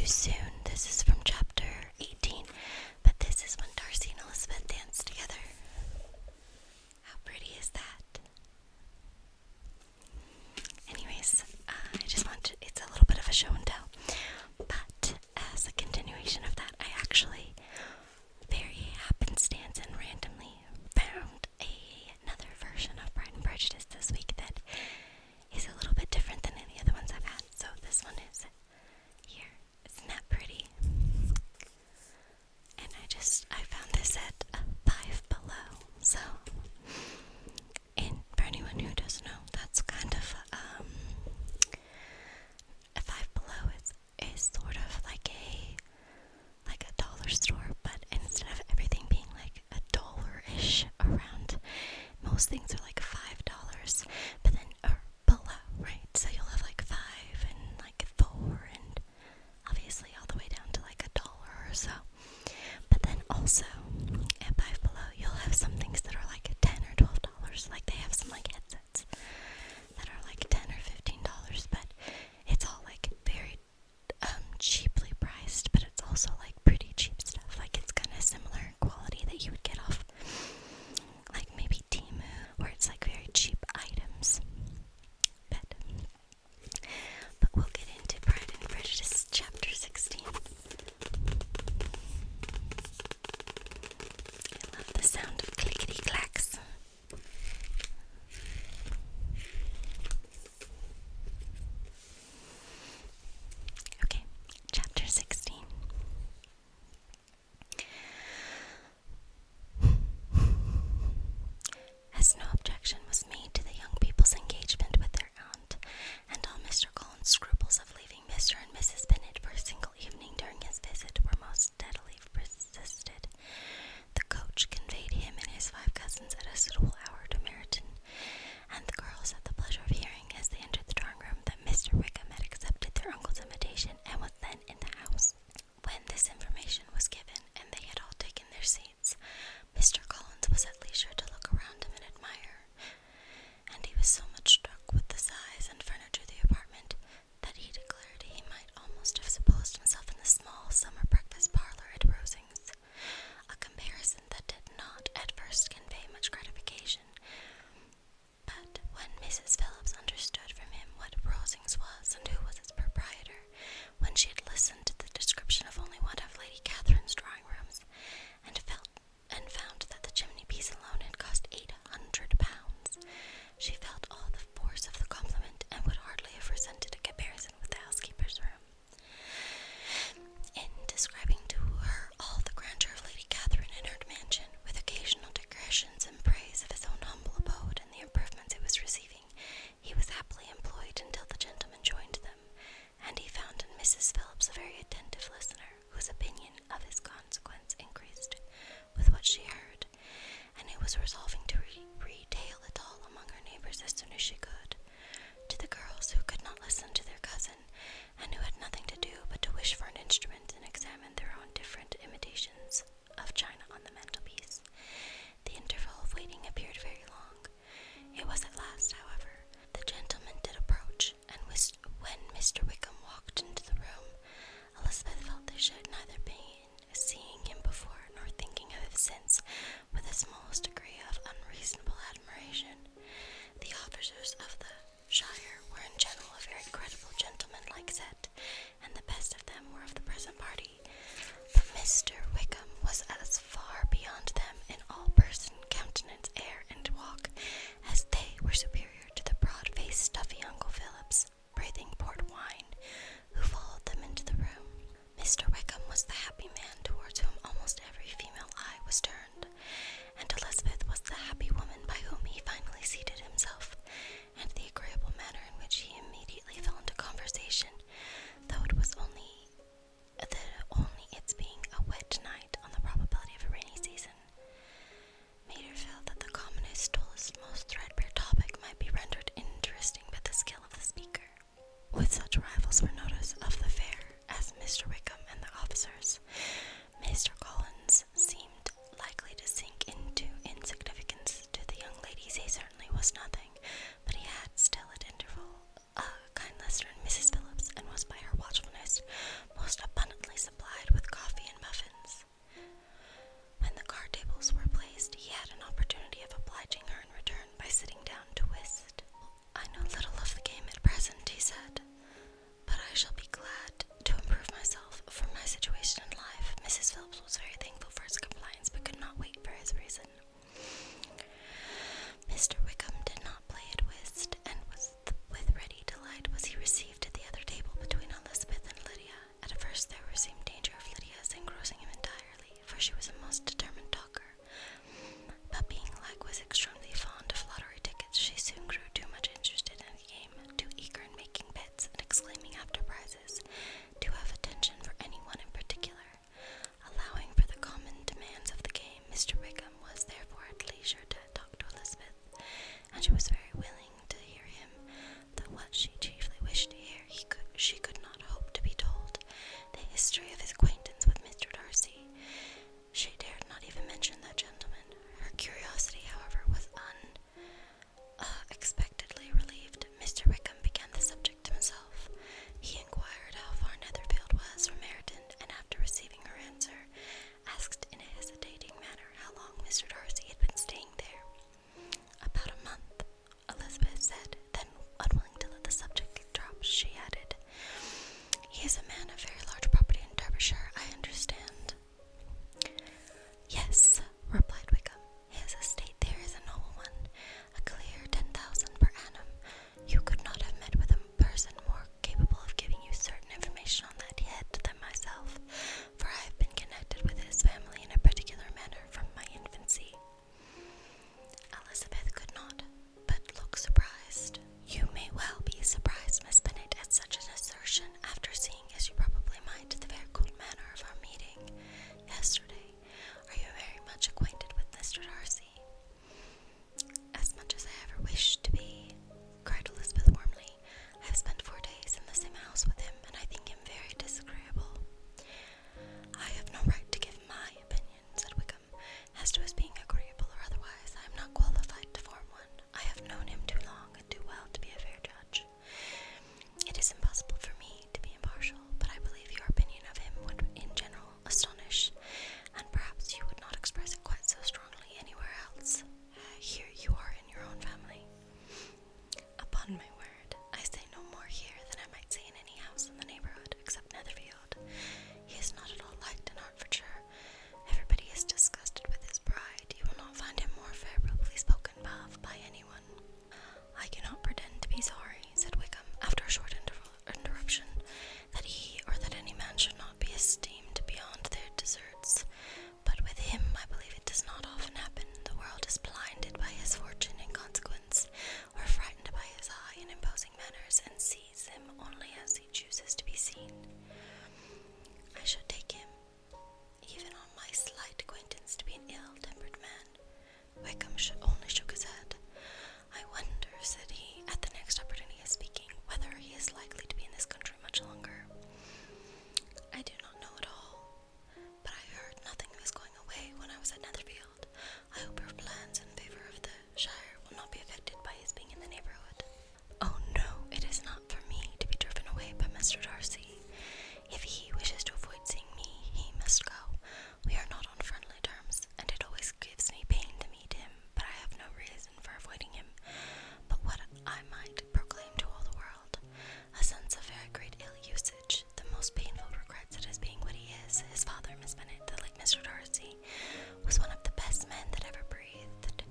too soon. This is from chapter 18, but this is when Darcy and Elizabeth dance together. How pretty is that? Anyways, it's a little bit of a show and tell, but as a continuation of that, I actually very happenstance and randomly found another version of Pride and Prejudice this week that is a little bit different than any other ones I've had. So this one is here. Isn't that pretty? And I found this at Five Below. So, and for anyone who doesn't know, that's kind of a Five Below is sort of like a dollar store, but instead of everything being like $1-ish around, most things are like $5, but then or below, right? So you'll have like 5 and like 4 and obviously all the way down to like $1 or so. But then also at Five Below you'll have some things that are like $10 or $12. Like they have some like headsets that are like $10 or $15, but it's all like very cheaply priced, but it's also like pretty cheap stuff. Like it's kind of similar quality that you would get off like maybe Temu, where it's like very cheap items. But we'll get into Pride and Prejudice chapter 16. I love the sound of clickety clacks. Okay, chapter 16. As no objection was made to the young people's engagement with their aunt, and all Mr. Cullen's scruples of leaving Mr. and Mrs. Bennet for a single evening during his visit were most steadily persisted, the coach conveyed him and his 5 cousins at a suitable hour to Meryton, and the girls had the pleasure of hearing, as they entered the drawing room, that Mr. Wickham had accepted their uncle's invitation and was then in the house. When this information was given, and they had all taken their seats, Mr. Collins was at leisure to look around him and admire, and he was so much struck with the size and furniture of the apartment that he declared he might almost have supposed himself in the small summer breakfast parlour at Rosings, a comparison that did not at first convey much gratification. But when Mrs. Phillips understood from him what Rosings was and who was its proprietor, when she had listened to the description of only one of Lady Catherine's drawing rooms, and found that the chimney-piece alone had cost £800, she felt all the force of the compliment, and would hardly have resented a comparison with the housekeeper's room. In describing to her all the grandeur of Lady Catherine and her mansion, with occasional digressions in praise of his own humble abode and the improvements it was receiving, he was happily employed until the gentlemen joined them, and he found in Mrs. Phillips a very attentive listener, whose opinion of his consequence increased with what she heard, and who was resolving to retail it all among her neighbours as soon as she could. To the girls who could not listen to their cousin, and who had nothing to do but to wish for an instrument and examine their own different imitations of china on the mantelpiece, the interval of waiting appeared very long. It was at last, however, the gentlemen did approach, and when Mr. Wickham walked into the room, Elizabeth felt they should neither been seeing him before nor thinking of him since with the smallest degree of unreasonable admiration. The officers of the shire were in general a very creditable gentleman-like set, and the best of them were of the present party, but Mr. Wickham was as far beyond them in all person, countenance, air, and walk, as they were superior to the broad-faced, stuffy Uncle Phillips, breathing port wine, who followed them into the room. Mr. Wickham was the happy man towards whom almost every female eye was turned, and Elizabeth was the happy woman by whom he finally seated himself, and the agreeable manner in which he immediately fell into conversation, though it was only its being a wet night, on the probability history of his acquaintance with Mr. Darcy. She dared not even mention that gentleman. Her curiosity, however, was unexpectedly relieved. Mr. Wickham began the subject himself. He inquired how far Netherfield was from Meryton, and after receiving her answer, asked in a hesitating manner how long Mr. Darcy had been staying there. "About a month," Elizabeth said. Then, unwilling to let the subject drop, she added, "He is a man of very large property in Derbyshire, I understand." "Yes," replied Wickham. "His estate there is a noble one, a clear 10,000 per annum. You could not have met with a person more capable of giving you certain information on that head than myself, for I have been connected with his family in a particular manner from my infancy." Elizabeth could not but look surprised. "You may well be surprised, Miss Bennet, at such an assertion, after seeing, as you probably might, the very cold manner of our meeting yesterday. Are you very much acquainted with Mr. Darcy?" "As much as I ever wished to be," cried Elizabeth warmly. "I have spent 4 days in the same house with him, and I think him very disagreeable." "I have no right to give my opinion," said Wickham, "as to his being agreeable or otherwise. I am not qualified to form one. I have known him too long and too well to be a fair judge. It is impossible for me to be impartial, but I believe your opinion of him would in general astonish, and perhaps you would not express it quite so strongly anywhere else. Here you are in your own family." "Upon my word, I say no more here than I might say in any house in the neighbourhood, except Netherfield. He is not at all liked in Hertfordshire. Everybody is disgusted with his pride. You will not find him more favourably spoken of by anyone." "I cannot pretend to be sorry," said Wickham, after a short interruption, "that he or that any man should not be esteemed beyond their deserts. But with him I believe it does not often happen. The world is blinded by his fortune and consequence, or frightened by his high and imposing manners, and sees him only as he chooses to be seen. I should take him, even on my slight acquaintance, to be an ill-tempered man." Wickham only shook his head. "I wonder," said he, at the next opportunity of speaking, "whether he is likely to be in this country much longer." "I do not know at all, but I heard nothing of his going away when I was at Netherfield. I hope your plans in favour of the shire will not be affected by his being in the neighbourhood." "Oh no, it is not for me to be driven away by Mr. Darcy. If he wishes to avoid seeing me, he must go. We are not on friendly terms, and it always gives me pain to meet him, but I have no reason for avoiding him but what I might proclaim to all the world, a sense of very great ill-usage, the most painful regrets at his being what he is. His father, Miss Bennet, the late Mr. Darcy, was one of the best men that ever breathed,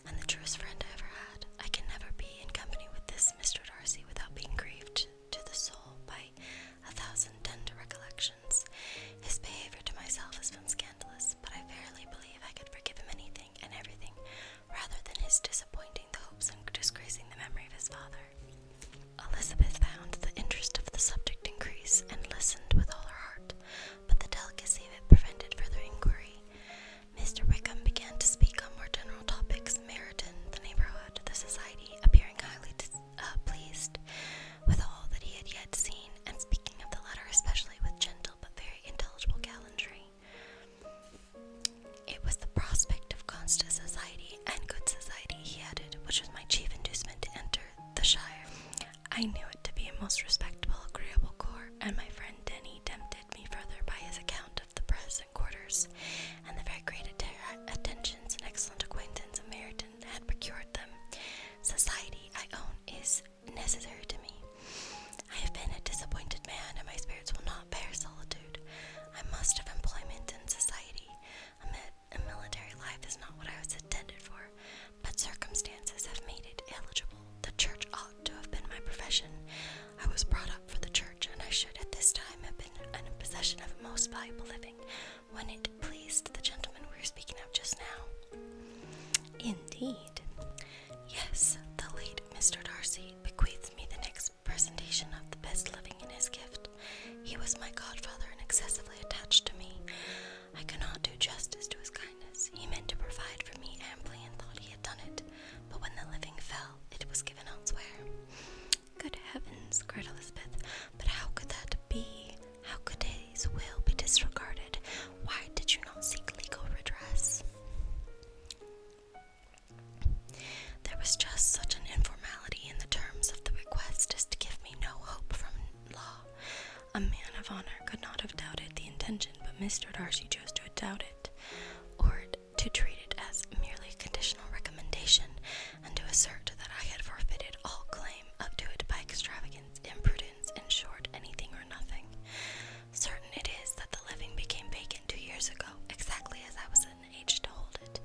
and the truest friend I ever had. I can never be in company with this Mr. Darcy without being grieved to the soul by 1,000 tender recollections. His behaviour to myself has been scandalous, but I verily believe I could forgive him anything and everything rather than his disappointing the hopes and disgracing the memory of his father." Elizabeth found the interest of the subject increase, and listened with all her heart, but the delicacy of it prevented further inquiry. Mr. Wickham began to speak on more general topics, Meryton, the neighbourhood, the society, appearing highly pleased with all that he had yet seen, and speaking of the latter especially with gentle but very intelligible gallantry. "It was the prospect of constant society and good society," he added, "which was my chief inducement to enter the shire. I knew it to be a most respectable, agreeable corps, and my friend Denny tempted me further by his account of the present quarters, and the very great attentions and excellent acquaintance of Meryton had procured them. Society, I own, is necessary to me. I have been a disappointed man, and my spirits will not bear solitude. I must have employment in society. A military life is not what I was intended for, but circumstances have made it eligible. The church ought to have been my profession. I was brought up for the church, and I should at this time have been in possession of a most valuable living, when it pleased the gentleman we were speaking of just now." "Indeed." "Yes, the late Mr. Darcy bequeathed me the next presentation of the best living in his gift. He was my godfather and excessively attached to me. I cannot do justice to his kindness. He meant to provide for me amply and thought he had done it, but when the living fell, it was given elsewhere." "Good heavens!" cried Elizabeth, "but how could that be? How could his will of honor could not have doubted the intention, but Mr. Darcy chose to doubt it, or to treat it as merely a conditional recommendation, and to assert that I had forfeited all claim up to it by extravagance, imprudence, in short, anything or nothing. Certain it is that the living became vacant 2 years ago, exactly as I was in age to hold it,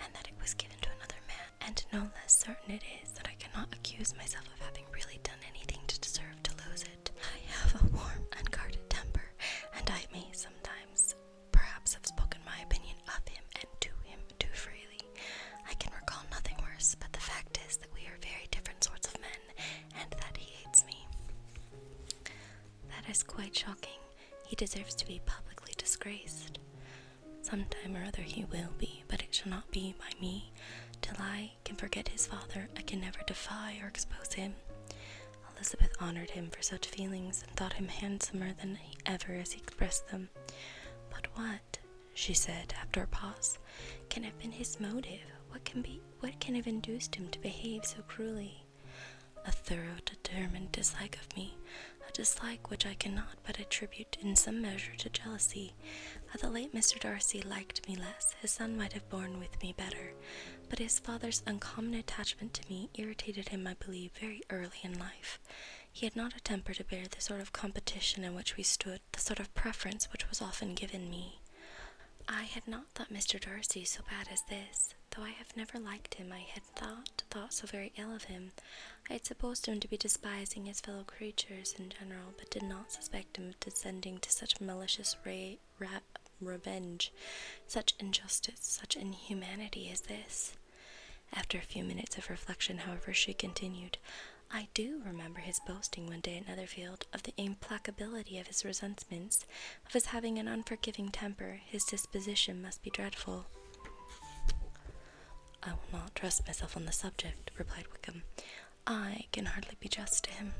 and that it was given to another man, and no less certain it is that I cannot accuse myself of having really done anything to deserve to lose it. I have a warm, unguarded temper, and I may sometimes perhaps have spoken my opinion of him and to him too freely. I can recall nothing worse, but the fact is that we are very different sorts of men, and that he hates me. That is quite shocking. He deserves to be publicly disgraced. Sometime or other he will be, but it shall not be by me. Till I can forget his father, I can never defy or expose him. Elizabeth honored him for such feelings, and thought him handsomer than ever as he expressed them. But what, she said, after a pause, can have been his motive? What can have induced him to behave so cruelly? A thorough, determined dislike of me, a dislike which I cannot but attribute in some measure to jealousy. Had the late Mr. Darcy liked me less, his son might have borne with me better, but his father's uncommon attachment to me irritated him, I believe, very early in life. He had not a temper to bear the sort of competition in which we stood, the sort of preference which was often given me. I had not thought Mr. Darcy so bad as this. Though I have never liked him, I had thought so very ill of him. I had supposed him to be despising his fellow creatures in general, but did not suspect him of descending to such malicious revenge, such injustice, such inhumanity as this. After a few minutes of reflection, however, she continued, I do remember his boasting one day at Netherfield of the implacability of his resentments, of his having an unforgiving temper. His disposition must be dreadful. I will not trust myself on the subject, replied Wickham. I can hardly be just to him.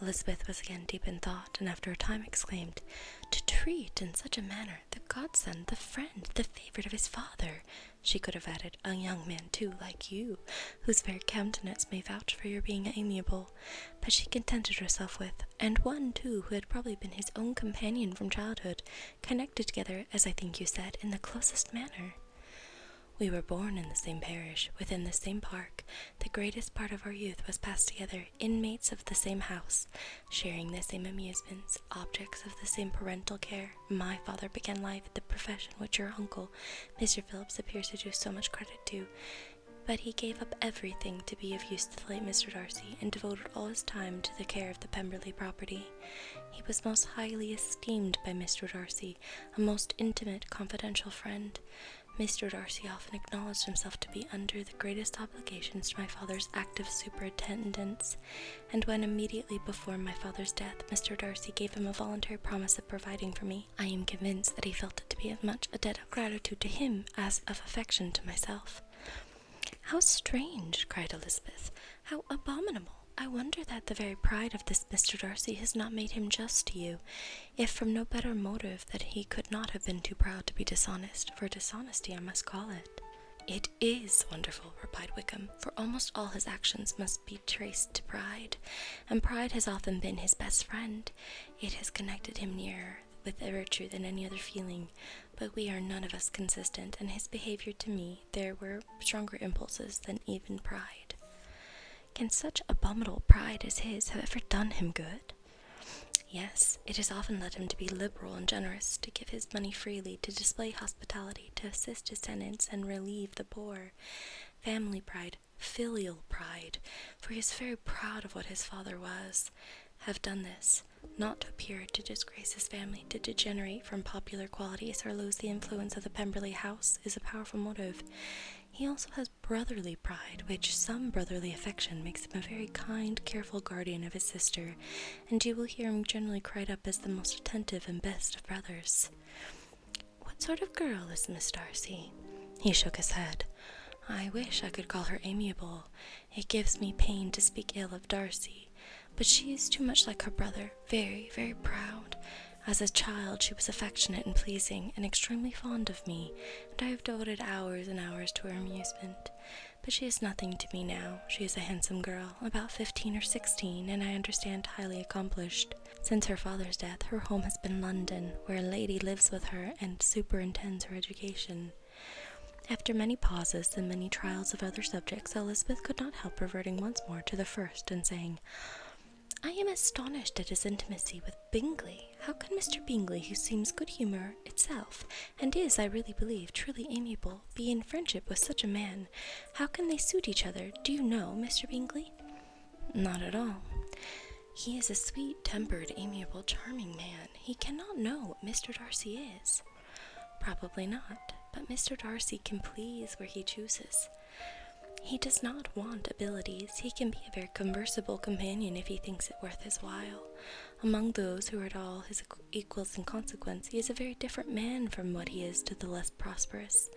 Elizabeth was again deep in thought, and after a time exclaimed, To treat in such a manner the godson, the friend, the favourite of his father. She could have added, a young man, too, like you, whose very countenance may vouch for your being amiable. But she contented herself with, and one, too, who had probably been his own companion from childhood, connected together, as I think you said, in the closest manner. We were born in the same parish, within the same park. The greatest part of our youth was passed together, inmates of the same house, sharing the same amusements, objects of the same parental care. My father began life at the profession which your uncle, Mr. Phillips, appears to do so much credit to, but he gave up everything to be of use to the late Mr. Darcy, and devoted all his time to the care of the Pemberley property. He was most highly esteemed by Mr. Darcy, a most intimate, confidential friend. Mr. Darcy often acknowledged himself to be under the greatest obligations to my father's active superintendence, and when immediately before my father's death Mr. Darcy gave him a voluntary promise of providing for me, I am convinced that he felt it to be as much a debt of gratitude to him as of affection to myself. How strange, cried Elizabeth, how abominable! I wonder that the very pride of this Mr. Darcy has not made him just to you, if from no better motive that he could not have been too proud to be dishonest, for dishonesty I must call it. It is wonderful, replied Wickham, for almost all his actions must be traced to pride, and pride has often been his best friend. It has connected him nearer with virtue than any other feeling, but we are none of us consistent, and his behavior to me there were stronger impulses than even pride. Can such abominable pride as his have ever done him good? Yes, it has often led him to be liberal and generous, to give his money freely, to display hospitality, to assist his tenants and relieve the poor. Family pride, filial pride, for he is very proud of what his father was, have done this, not to appear to disgrace his family, to degenerate from popular qualities or lose the influence of the Pemberley house is a powerful motive. He also has brotherly pride, which some brotherly affection makes him a very kind, careful guardian of his sister, and you will hear him generally cried up as the most attentive and best of brothers. What sort of girl is Miss Darcy? He shook his head. I wish I could call her amiable. It gives me pain to speak ill of Darcy, but she is too much like her brother, very, very proud. As a child she was affectionate and pleasing, and extremely fond of me, and I have devoted hours and hours to her amusement. But she is nothing to me now. She is a handsome girl, about 15 or 16, and I understand highly accomplished. Since her father's death, her home has been London, where a lady lives with her and superintends her education. After many pauses and many trials of other subjects, Elizabeth could not help reverting once more to the first and saying, "I am astonished at his intimacy with Bingley. How can Mr. Bingley, who seems good humour itself, and is, I really believe, truly amiable, be in friendship with such a man? How can they suit each other? Do you know Mr. Bingley?" "Not at all." "He is a sweet-tempered, amiable, charming man. He cannot know what Mr. Darcy is." "Probably not, but Mr. Darcy can please where he chooses. He does not want abilities. He can be a very conversable companion if he thinks it worth his while. Among those who are at all his equals in consequence, he is a very different man from what he is to the less prosperous.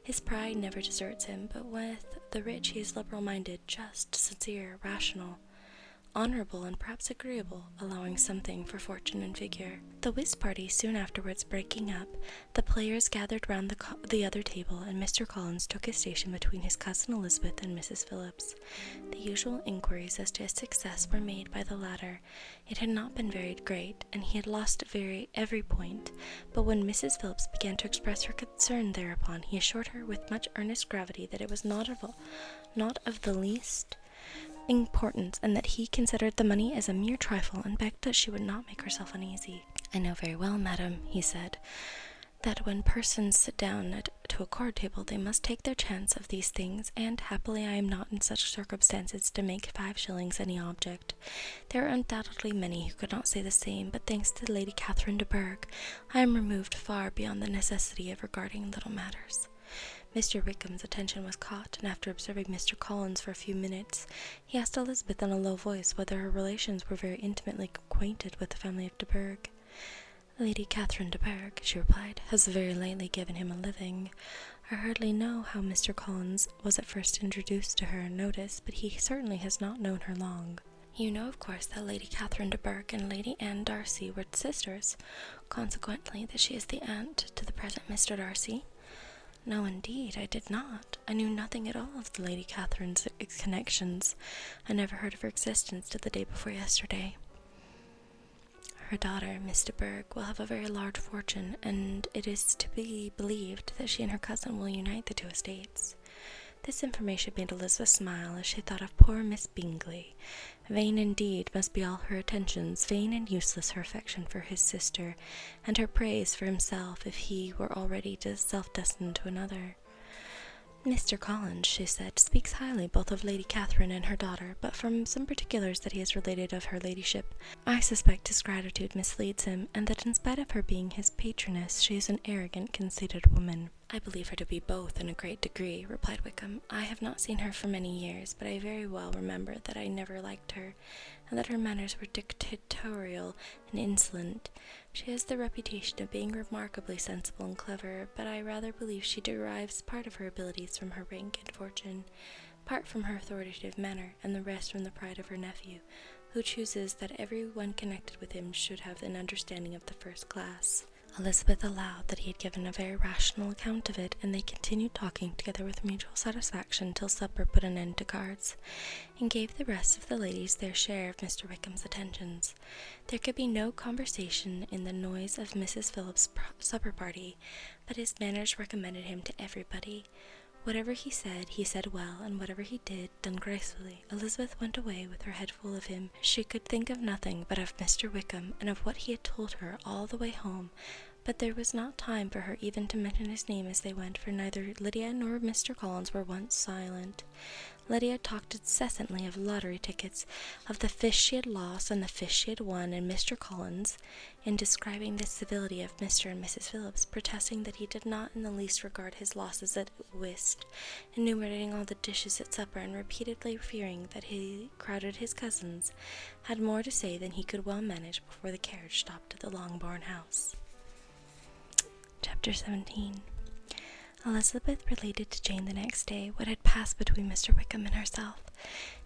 His pride never deserts him, but with the rich he is liberal-minded, just, sincere, rational, honorable, and perhaps agreeable, allowing something for fortune and figure." The whist party soon afterwards breaking up, the players gathered round the other table, and Mr. Collins took his station between his cousin Elizabeth and Mrs. Phillips. The usual inquiries as to his success were made by the latter. It had not been very great, and he had lost every point, but when Mrs. Phillips began to express her concern thereupon, he assured her with much earnest gravity that it was not of the least importance, and that he considered the money as a mere trifle, and begged that she would not make herself uneasy. "I know very well, madam," he said, "that when persons sit down to a card table, they must take their chance of these things, and happily I am not in such circumstances to make 5 shillings any object. There are undoubtedly many who could not say the same, but thanks to Lady Catherine de Bourgh, I am removed far beyond the necessity of regarding little matters." Mr. Wickham's attention was caught, and after observing Mr. Collins for a few minutes, he asked Elizabeth in a low voice whether her relations were very intimately acquainted with the family of de Bourgh. "Lady Catherine de Bourgh," she replied, "has very lately given him a living. I hardly know how Mr. Collins was at first introduced to her notice, but he certainly has not known her long. You know, of course, that Lady Catherine de Bourgh and Lady Anne Darcy were sisters, consequently that she is the aunt to the present Mr. Darcy." "No, indeed, I did not. I knew nothing at all of the Lady Catherine's connections. I never heard of her existence till the day before yesterday. Her daughter, Miss de Bourgh, will have a very large fortune, and it is to be believed that she and her cousin will unite the 2 estates." This information made Elizabeth smile as she thought of poor Miss Bingley. Vain indeed must be all her attentions, vain and useless her affection for his sister, and her praise for himself if he were already self-destined to another. "Mr. Collins," she said, "speaks highly both of Lady Catherine and her daughter, but from some particulars that he has related of her ladyship, I suspect his gratitude misleads him, and that in spite of her being his patroness, she is an arrogant, conceited woman." "I believe her to be both in a great degree," replied Wickham. "I have not seen her for many years, but I very well remember that I never liked her, and that her manners were dictatorial and insolent. She has the reputation of being remarkably sensible and clever, but I rather believe she derives part of her abilities from her rank and fortune, part from her authoritative manner, and the rest from the pride of her nephew, who chooses that every one connected with him should have an understanding of the first class." Elizabeth allowed that he had given a very rational account of it, and they continued talking together with mutual satisfaction till supper put an end to cards, and gave the rest of the ladies their share of Mr. Wickham's attentions. There could be no conversation in the noise of Mrs. Phillips's supper party, but his manners recommended him to everybody. Whatever he said well, and whatever he did, done gracefully. Elizabeth went away with her head full of him. She could think of nothing but of Mr. Wickham, and of what he had told her all the way home, but there was not time for her even to mention his name as they went, for neither Lydia nor Mr. Collins were once silent. Lydia talked incessantly of lottery tickets, of the fish she had lost and the fish she had won, and Mr. Collins, in describing the civility of Mr. and Mrs. Phillips, protesting that he did not in the least regard his losses at whist, enumerating all the dishes at supper, and repeatedly fearing that he crowded his cousins, had more to say than he could well manage before the carriage stopped at the Longbourn house. Chapter 17. Elizabeth related to Jane the next day what had passed between Mr. Wickham and herself.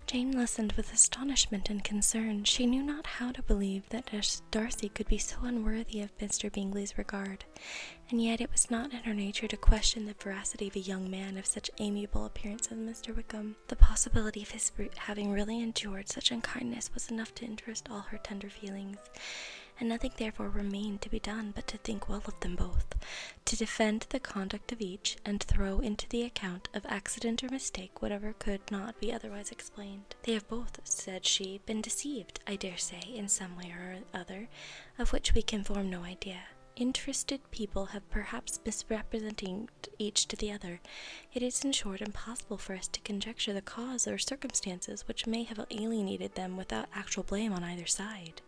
Jane listened with astonishment and concern. She knew not how to believe that Darcy could be so unworthy of Mr. Bingley's regard, and yet it was not in her nature to question the veracity of a young man of such amiable appearance as Mr. Wickham. The possibility of his having really endured such unkindness was enough to interest all her tender feelings, and nothing therefore remained to be done but to think well of them both, to defend the conduct of each, and throw into the account of accident or mistake whatever could not be otherwise explained. They have both, said she, been deceived, I dare say, in some way or other, of which we can form no idea. Interested people have perhaps misrepresented each to the other. It is, in short, impossible for us to conjecture the cause or circumstances which may have alienated them without actual blame on either side.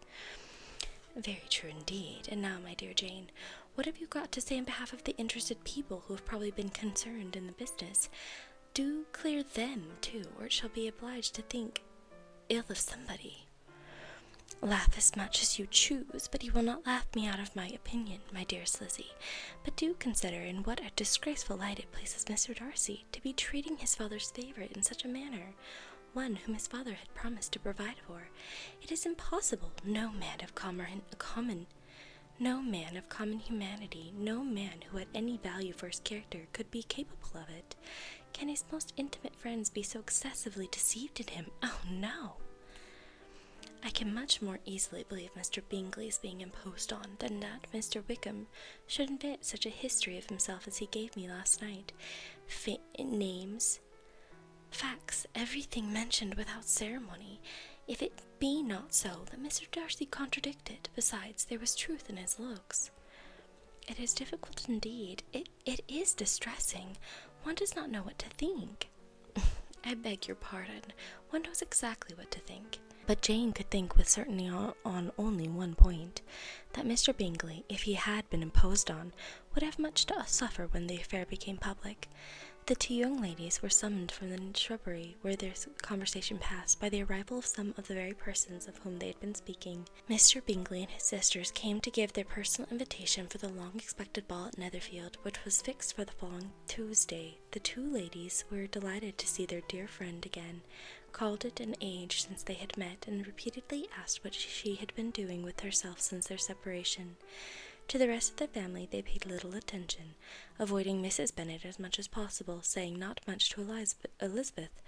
Very true indeed. And now, my dear Jane, what have you got to say on behalf of the interested people who have probably been concerned in the business? Do clear them, too, or it shall be obliged to think ill of somebody. Laugh as much as you choose, but you will not laugh me out of my opinion, my dearest Lizzie. But do consider in what a disgraceful light it places Mr. Darcy, to be treating his father's favourite in such a manner, one whom his father had promised to provide for. It is impossible. No man of common humanity, no man who had any value for his character, could be capable of it. Can his most intimate friends be so excessively deceived in him? Oh, no! I can much more easily believe Mr. Bingley's being imposed on than that Mr. Wickham should invent such a history of himself as he gave me last night. Names, facts, everything mentioned without ceremony. If it be not so, that Mr. Darcy contradicted. Besides, there was truth in his looks. It is difficult indeed. It is distressing. One does not know what to think. I beg your pardon. One knows exactly what to think. But Jane could think with certainty on only one point, that Mr. Bingley, if he had been imposed on, would have much to suffer when the affair became public. The two young ladies were summoned from the shrubbery where their conversation passed by the arrival of some of the very persons of whom they had been speaking. Mr. Bingley and his sisters came to give their personal invitation for the long-expected ball at Netherfield, which was fixed for the following Tuesday. The two ladies were delighted to see their dear friend again, called it an age since they had met, and repeatedly asked what she had been doing with herself since their separation. To the rest of the family they paid little attention, avoiding Mrs. Bennet as much as possible, saying not much to Elizabeth,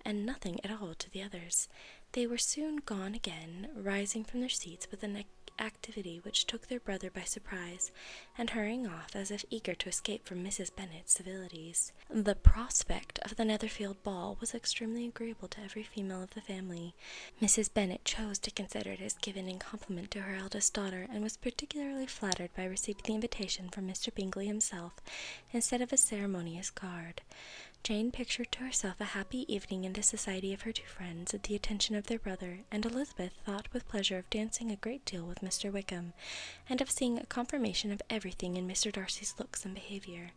and nothing at all to the others. They were soon gone again, rising from their seats with an activity which took their brother by surprise, and hurrying off as if eager to escape from Mrs. Bennet's civilities. The prospect of the Netherfield ball was extremely agreeable to every female of the family. Mrs. Bennet chose to consider it as given in compliment to her eldest daughter, and was particularly flattered by receiving the invitation from Mr. Bingley himself, instead of a ceremonious card. Jane pictured to herself a happy evening in the society of her two friends, at the attention of their brother, and Elizabeth thought with pleasure of dancing a great deal with Mr. Wickham, and of seeing a confirmation of everything in Mr. Darcy's looks and behaviour.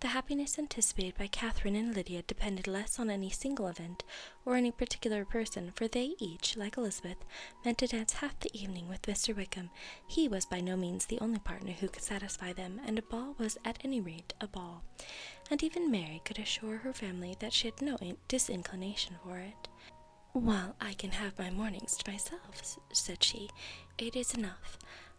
The happiness anticipated by Catherine and Lydia depended less on any single event, or any particular person, for they each, like Elizabeth, meant to dance half the evening with Mr. Wickham. He was by no means the only partner who could satisfy them, and a ball was at any rate a ball, and even Mary could assure her family that she had no disinclination for it. "Well, I can have my mornings to myself," said she. "It is enough.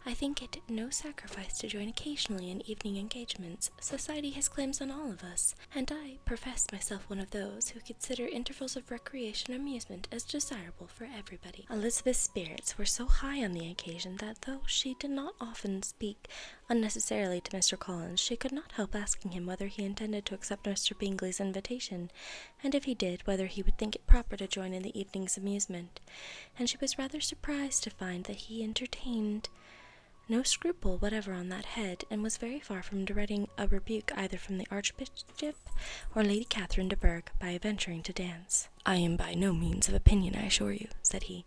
I think it no sacrifice to join occasionally in evening engagements. Society has claims on all of us, and I profess myself one of those who consider intervals of recreation and amusement as desirable for everybody." Elizabeth's spirits were so high on the occasion that, though she did not often speak unnecessarily to Mr. Collins, she could not help asking him whether he intended to accept Mr. Bingley's invitation, and if he did, whether he would think it proper to join in the evening's amusement, and she was rather surprised to find that he entertained no scruple whatever on that head, and was very far from dreading a rebuke either from the Archbishop or Lady Catherine de Bourgh by venturing to dance. "I am by no means of opinion, I assure you," said he,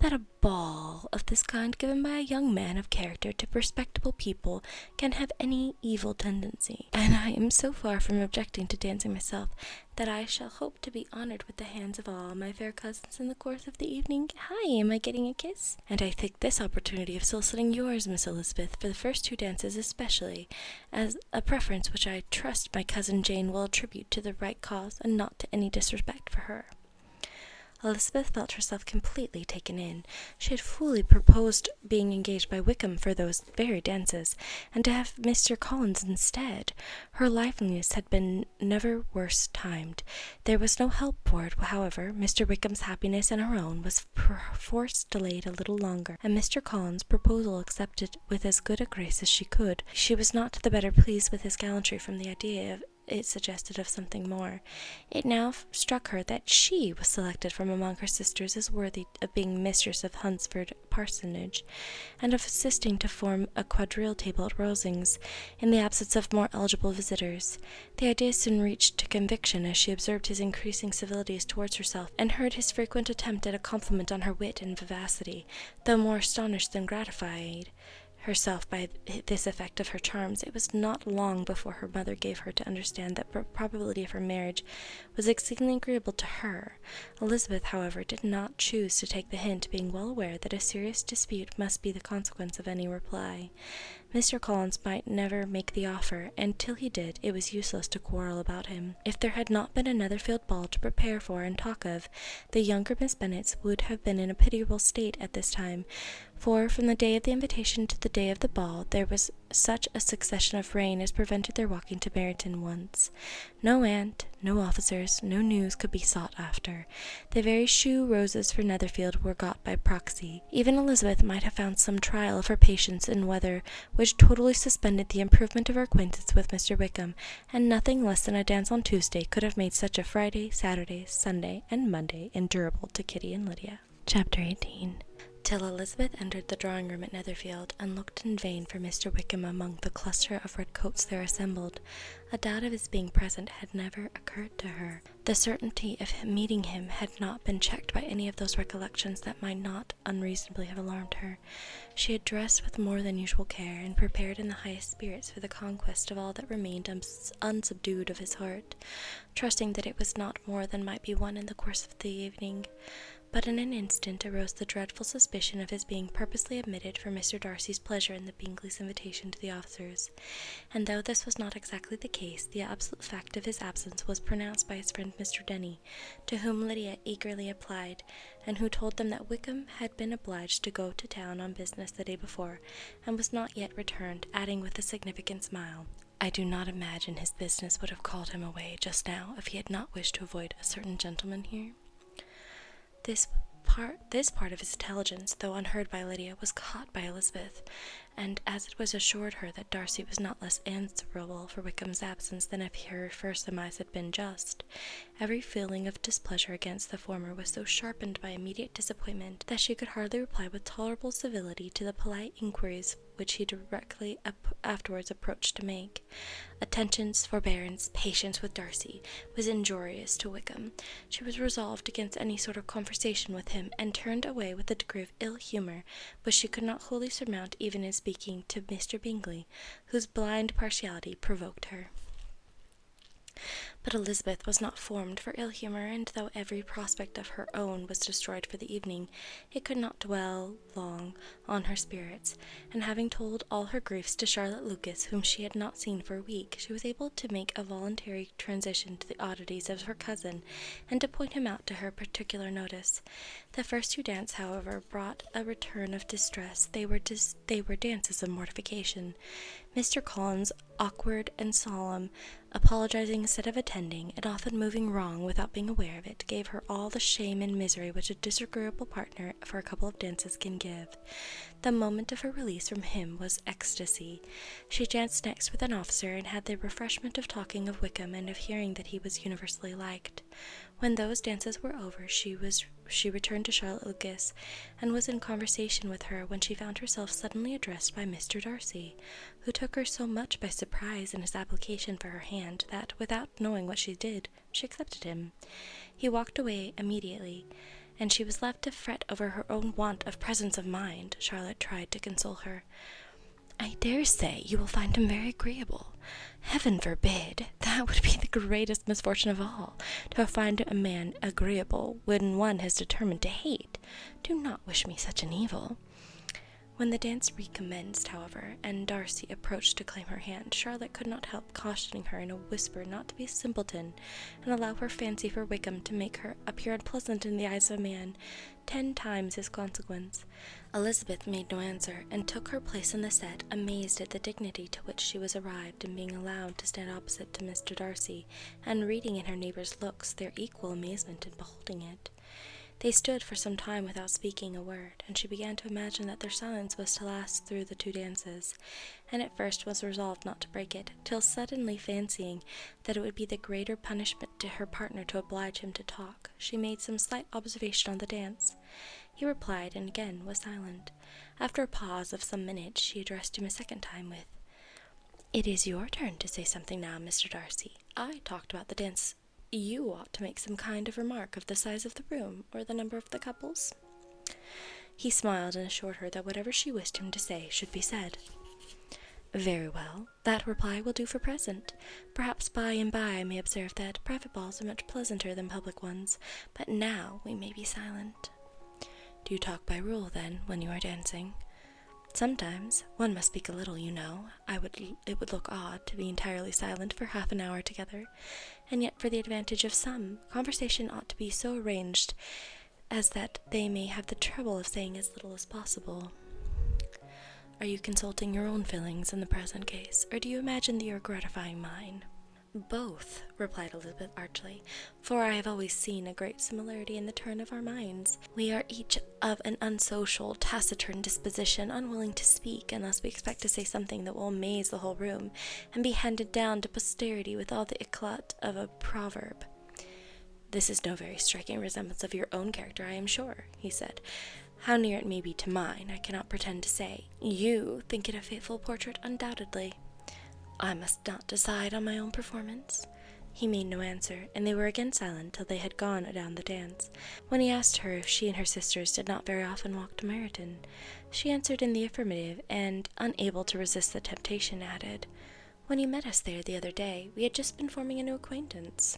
"that a ball of this kind given by a young man of character to respectable people can have any evil tendency, and I am so far from objecting to dancing myself, that I shall hope to be honoured with the hands of all my fair cousins in the course of the evening. Hi, am I getting a kiss? And I think this opportunity of soliciting yours, Miss Elizabeth, for the first two dances especially, as a preference which I trust my cousin Jane will attribute to the right cause, and not to any disrespect for her." Elizabeth felt herself completely taken in. She had fully proposed being engaged by Wickham for those very dances, and to have Mr. Collins instead. Her liveliness had been never worse timed. There was no help for it, however. Mr. Wickham's happiness and her own was perforce delayed a little longer, and Mr. Collins' proposal accepted with as good a grace as she could. She was not the better pleased with his gallantry from the idea it suggested of something more. It now struck her that she was selected from among her sisters as worthy of being mistress of Hunsford Parsonage, and of assisting to form a quadrille table at Rosings, in the absence of more eligible visitors. The idea soon reached to conviction as she observed his increasing civilities towards herself, and heard his frequent attempt at a compliment on her wit and vivacity. Though more astonished than gratified herself by this effect of her charms, it was not long before her mother gave her to understand that the probability of her marriage was exceedingly agreeable to her. Elizabeth, however, did not choose to take the hint, being well aware that a serious dispute must be the consequence of any reply. Mr. Collins might never make the offer, and till he did, it was useless to quarrel about him. If there had not been a Netherfield ball to prepare for and talk of, the younger Miss Bennets would have been in a pitiable state at this time, for from the day of the invitation to the day of the ball there was such a succession of rain as prevented their walking to Meryton once. No aunt, no officers, no news could be sought after. The very shoe roses for Netherfield were got by proxy. Even Elizabeth might have found some trial of her patience in weather which totally suspended the improvement of her acquaintance with Mr. Wickham, and nothing less than a dance on Tuesday could have made such a Friday, Saturday, Sunday, and Monday endurable to Kitty and Lydia. Chapter 18. Till Elizabeth entered the drawing-room at Netherfield, and looked in vain for Mr. Wickham among the cluster of red-coats there assembled. A doubt of his being present had never occurred to her. The certainty of meeting him had not been checked by any of those recollections that might not unreasonably have alarmed her. She had dressed with more than usual care, and prepared in the highest spirits for the conquest of all that remained unsubdued of his heart, trusting that it was not more than might be won in the course of the evening. But in an instant arose the dreadful suspicion of his being purposely omitted for Mr. Darcy's pleasure in the Bingleys' invitation to the officers, and though this was not exactly the case, the absolute fact of his absence was pronounced by his friend Mr. Denny, to whom Lydia eagerly applied, and who told them that Wickham had been obliged to go to town on business the day before, and was not yet returned, adding with a significant smile, "I do not imagine his business would have called him away just now if he had not wished to avoid a certain gentleman here." This part of his intelligence, though unheard by Lydia, was caught by Elizabeth, and as it was assured her that Darcy was not less answerable for Wickham's absence than if her first surmise had been just, every feeling of displeasure against the former was so sharpened by immediate disappointment that she could hardly reply with tolerable civility to the polite inquiries which he directly afterwards approached to make. Attentions, forbearance, patience with Darcy was injurious to Wickham. She was resolved against any sort of conversation with him, and turned away with a degree of ill humour which she could not wholly surmount even in speaking to Mr. Bingley, whose blind partiality provoked her. But Elizabeth was not formed for ill humour, and though every prospect of her own was destroyed for the evening, it could not dwell long on her spirits, and having told all her griefs to Charlotte Lucas, whom she had not seen for a week, she was able to make a voluntary transition to the oddities of her cousin, and to point him out to her particular notice. The first two dances, however, brought a return of distress. They were dances of mortification. Mr. Collins, awkward and solemn, apologizing instead of attending, and often moving wrong without being aware of it, gave her all the shame and misery which a disagreeable partner for a couple of dances can give. The moment of her release from him was ecstasy. She danced next with an officer, and had the refreshment of talking of Wickham, and of hearing that he was universally liked. When those dances were over, she returned to Charlotte Lucas, and was in conversation with her, when she found herself suddenly addressed by Mr. Darcy, who took her so much by surprise in his application for her hand, that, without knowing what she did, she accepted him. He walked away immediately, and she was left to fret over her own want of presence of mind. Charlotte tried to console her. "I dare say you will find him very agreeable." "Heaven forbid! That would be the greatest misfortune of all, to find a man agreeable when one has determined to hate. Do not wish me such an evil." When the dance recommenced, however, and Darcy approached to claim her hand, Charlotte could not help cautioning her in a whisper not to be a simpleton, and allow her fancy for Wickham to make her appear unpleasant in the eyes of a man 10 times his consequence. Elizabeth made no answer, and took her place in the set, amazed at the dignity to which she was arrived in being allowed to stand opposite to Mr. Darcy, and reading in her neighbour's looks their equal amazement in beholding it. They stood for some time without speaking a word, and she began to imagine that their silence was to last through the 2 dances, and at first was resolved not to break it, till suddenly fancying that it would be the greater punishment to her partner to oblige him to talk, she made some slight observation on the dance. He replied, and again was silent. After a pause of some minutes, she addressed him a second time with, "It is your turn to say something now, Mr. Darcy. I talked about the dance. You ought to make some kind of remark of the size of the room, or the number of the couples." He smiled and assured her that whatever she wished him to say should be said. "Very well, that reply will do for present. Perhaps by and by I may observe that private balls are much pleasanter than public ones, but now we may be silent." "Do you talk by rule, then, when you are dancing?" "Sometimes. One must speak a little, you know. It would look odd to be entirely silent for half an hour together, and yet for the advantage of some, conversation ought to be so arranged as that they may have the trouble of saying as little as possible." "Are you consulting your own feelings in the present case, or do you imagine that you are gratifying mine?" "Both," replied Elizabeth archly, "for I have always seen a great similarity in the turn of our minds. We are each of an unsocial, taciturn disposition, unwilling to speak unless we expect to say something that will amaze the whole room, and be handed down to posterity with all the éclat of a proverb." "This is no very striking resemblance of your own character, I am sure," he said. "How near it may be to mine, I cannot pretend to say. You think it a faithful portrait, undoubtedly." "I must not decide on my own performance." He made no answer, and they were again silent till they had gone down the dance, when he asked her if she and her sisters did not very often walk to Meryton. She answered in the affirmative, and, unable to resist the temptation, added, "When you met us there the other day, we had just been forming a new acquaintance."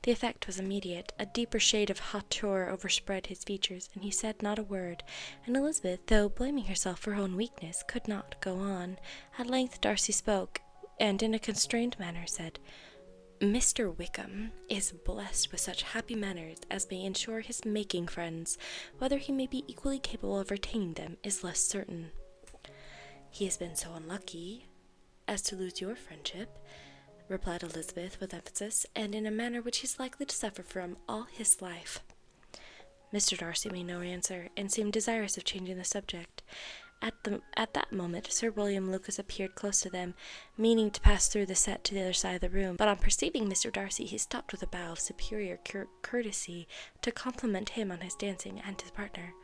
The effect was immediate. A deeper shade of hauteur overspread his features, and he said not a word, and Elizabeth, though blaming herself for her own weakness, could not go on. At length Darcy spoke, and in a constrained manner said, "Mr. Wickham is blessed with such happy manners as may ensure his making friends. Whether he may be equally capable of retaining them is less certain." "He has been so unlucky as to lose your friendship," replied Elizabeth with emphasis, "and in a manner which he is likely to suffer from all his life." Mr. Darcy made no answer, and seemed desirous of changing the subject. At that moment Sir William Lucas appeared close to them, meaning to pass through the set to the other side of the room, but on perceiving Mr. Darcy he stopped with a bow of superior courtesy to compliment him on his dancing and his partner.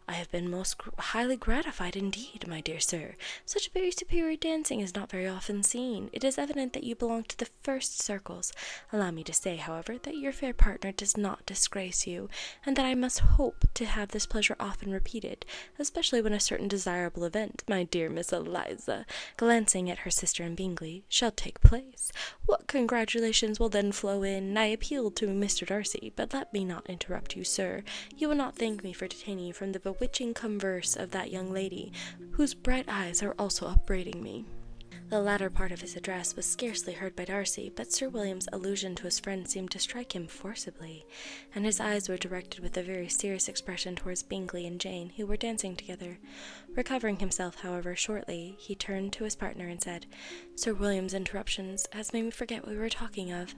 "I have been most highly gratified indeed, my dear sir. Such very superior dancing is not very often seen. It is evident that you belong to the first circles. Allow me to say, however, that your fair partner does not disgrace you, and that I must hope to have this pleasure often repeated, especially when a certain desirable event, my dear Miss Eliza," glancing at her sister in Bingley, "shall take place. What congratulations will then flow in! I appealed to Mr. Darcy, but let me not interrupt you, sir. You will not thank me for detaining you from the bewitching converse of that young lady, whose bright eyes are also upbraiding me." The latter part of his address was scarcely heard by Darcy, but Sir William's allusion to his friend seemed to strike him forcibly, and his eyes were directed with a very serious expression towards Bingley and Jane, who were dancing together. Recovering himself, however, shortly, he turned to his partner and said, "Sir William's interruptions has made me forget what we were talking of."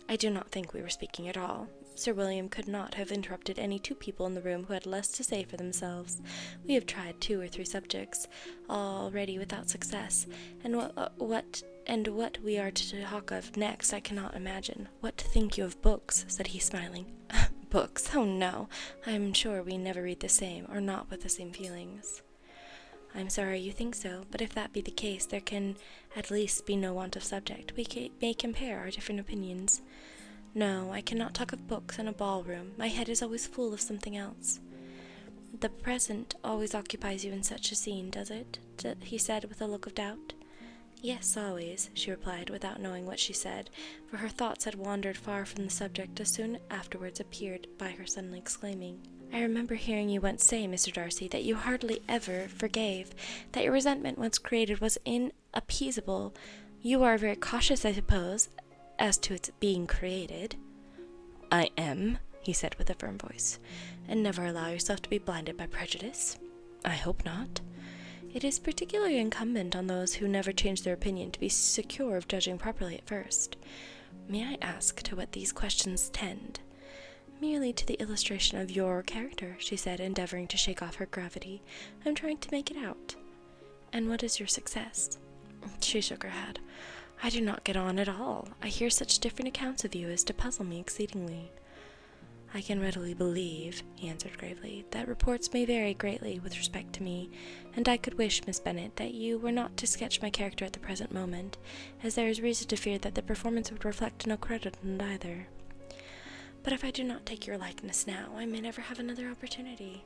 "I do not think we were speaking at all. Sir William could not have interrupted any 2 people in the room who had less to say for themselves. We have tried 2 or 3 subjects already without success, and what we are to talk of next I cannot imagine. What think you of books?" said he, smiling. "Books? Oh, no! I am sure we never read the same, or not with the same feelings." "I am sorry you think so, but if that be the case, there can at least be no want of subject. We may compare our different opinions." "No, I cannot talk of books in a ballroom. My head is always full of something else." "The present always occupies you in such a scene, does it?" he said with a look of doubt. "Yes, always," she replied, without knowing what she said, for her thoughts had wandered far from the subject as soon afterwards appeared by her suddenly exclaiming, I remember hearing you once say, Mr. Darcy, that you hardly ever forgave, that your resentment once created was inappeasable. You are very cautious, I suppose, as to its being created. I am, he said with a firm voice. And never allow yourself to be blinded by prejudice? I hope not. It is particularly incumbent on those who never change their opinion to be secure of judging properly at first. May I ask to what these questions tend? Merely to the illustration of your character, she said, endeavoring to shake off her gravity. I'm trying to make it out. And what is your success? She shook her head. I do not get on at all. I hear such different accounts of you as to puzzle me exceedingly. I can readily believe, he answered gravely, that reports may vary greatly with respect to me, and I could wish, Miss Bennet, that you were not to sketch my character at the present moment, as there is reason to fear that the performance would reflect no credit on either. But if I do not take your likeness now, I may never have another opportunity.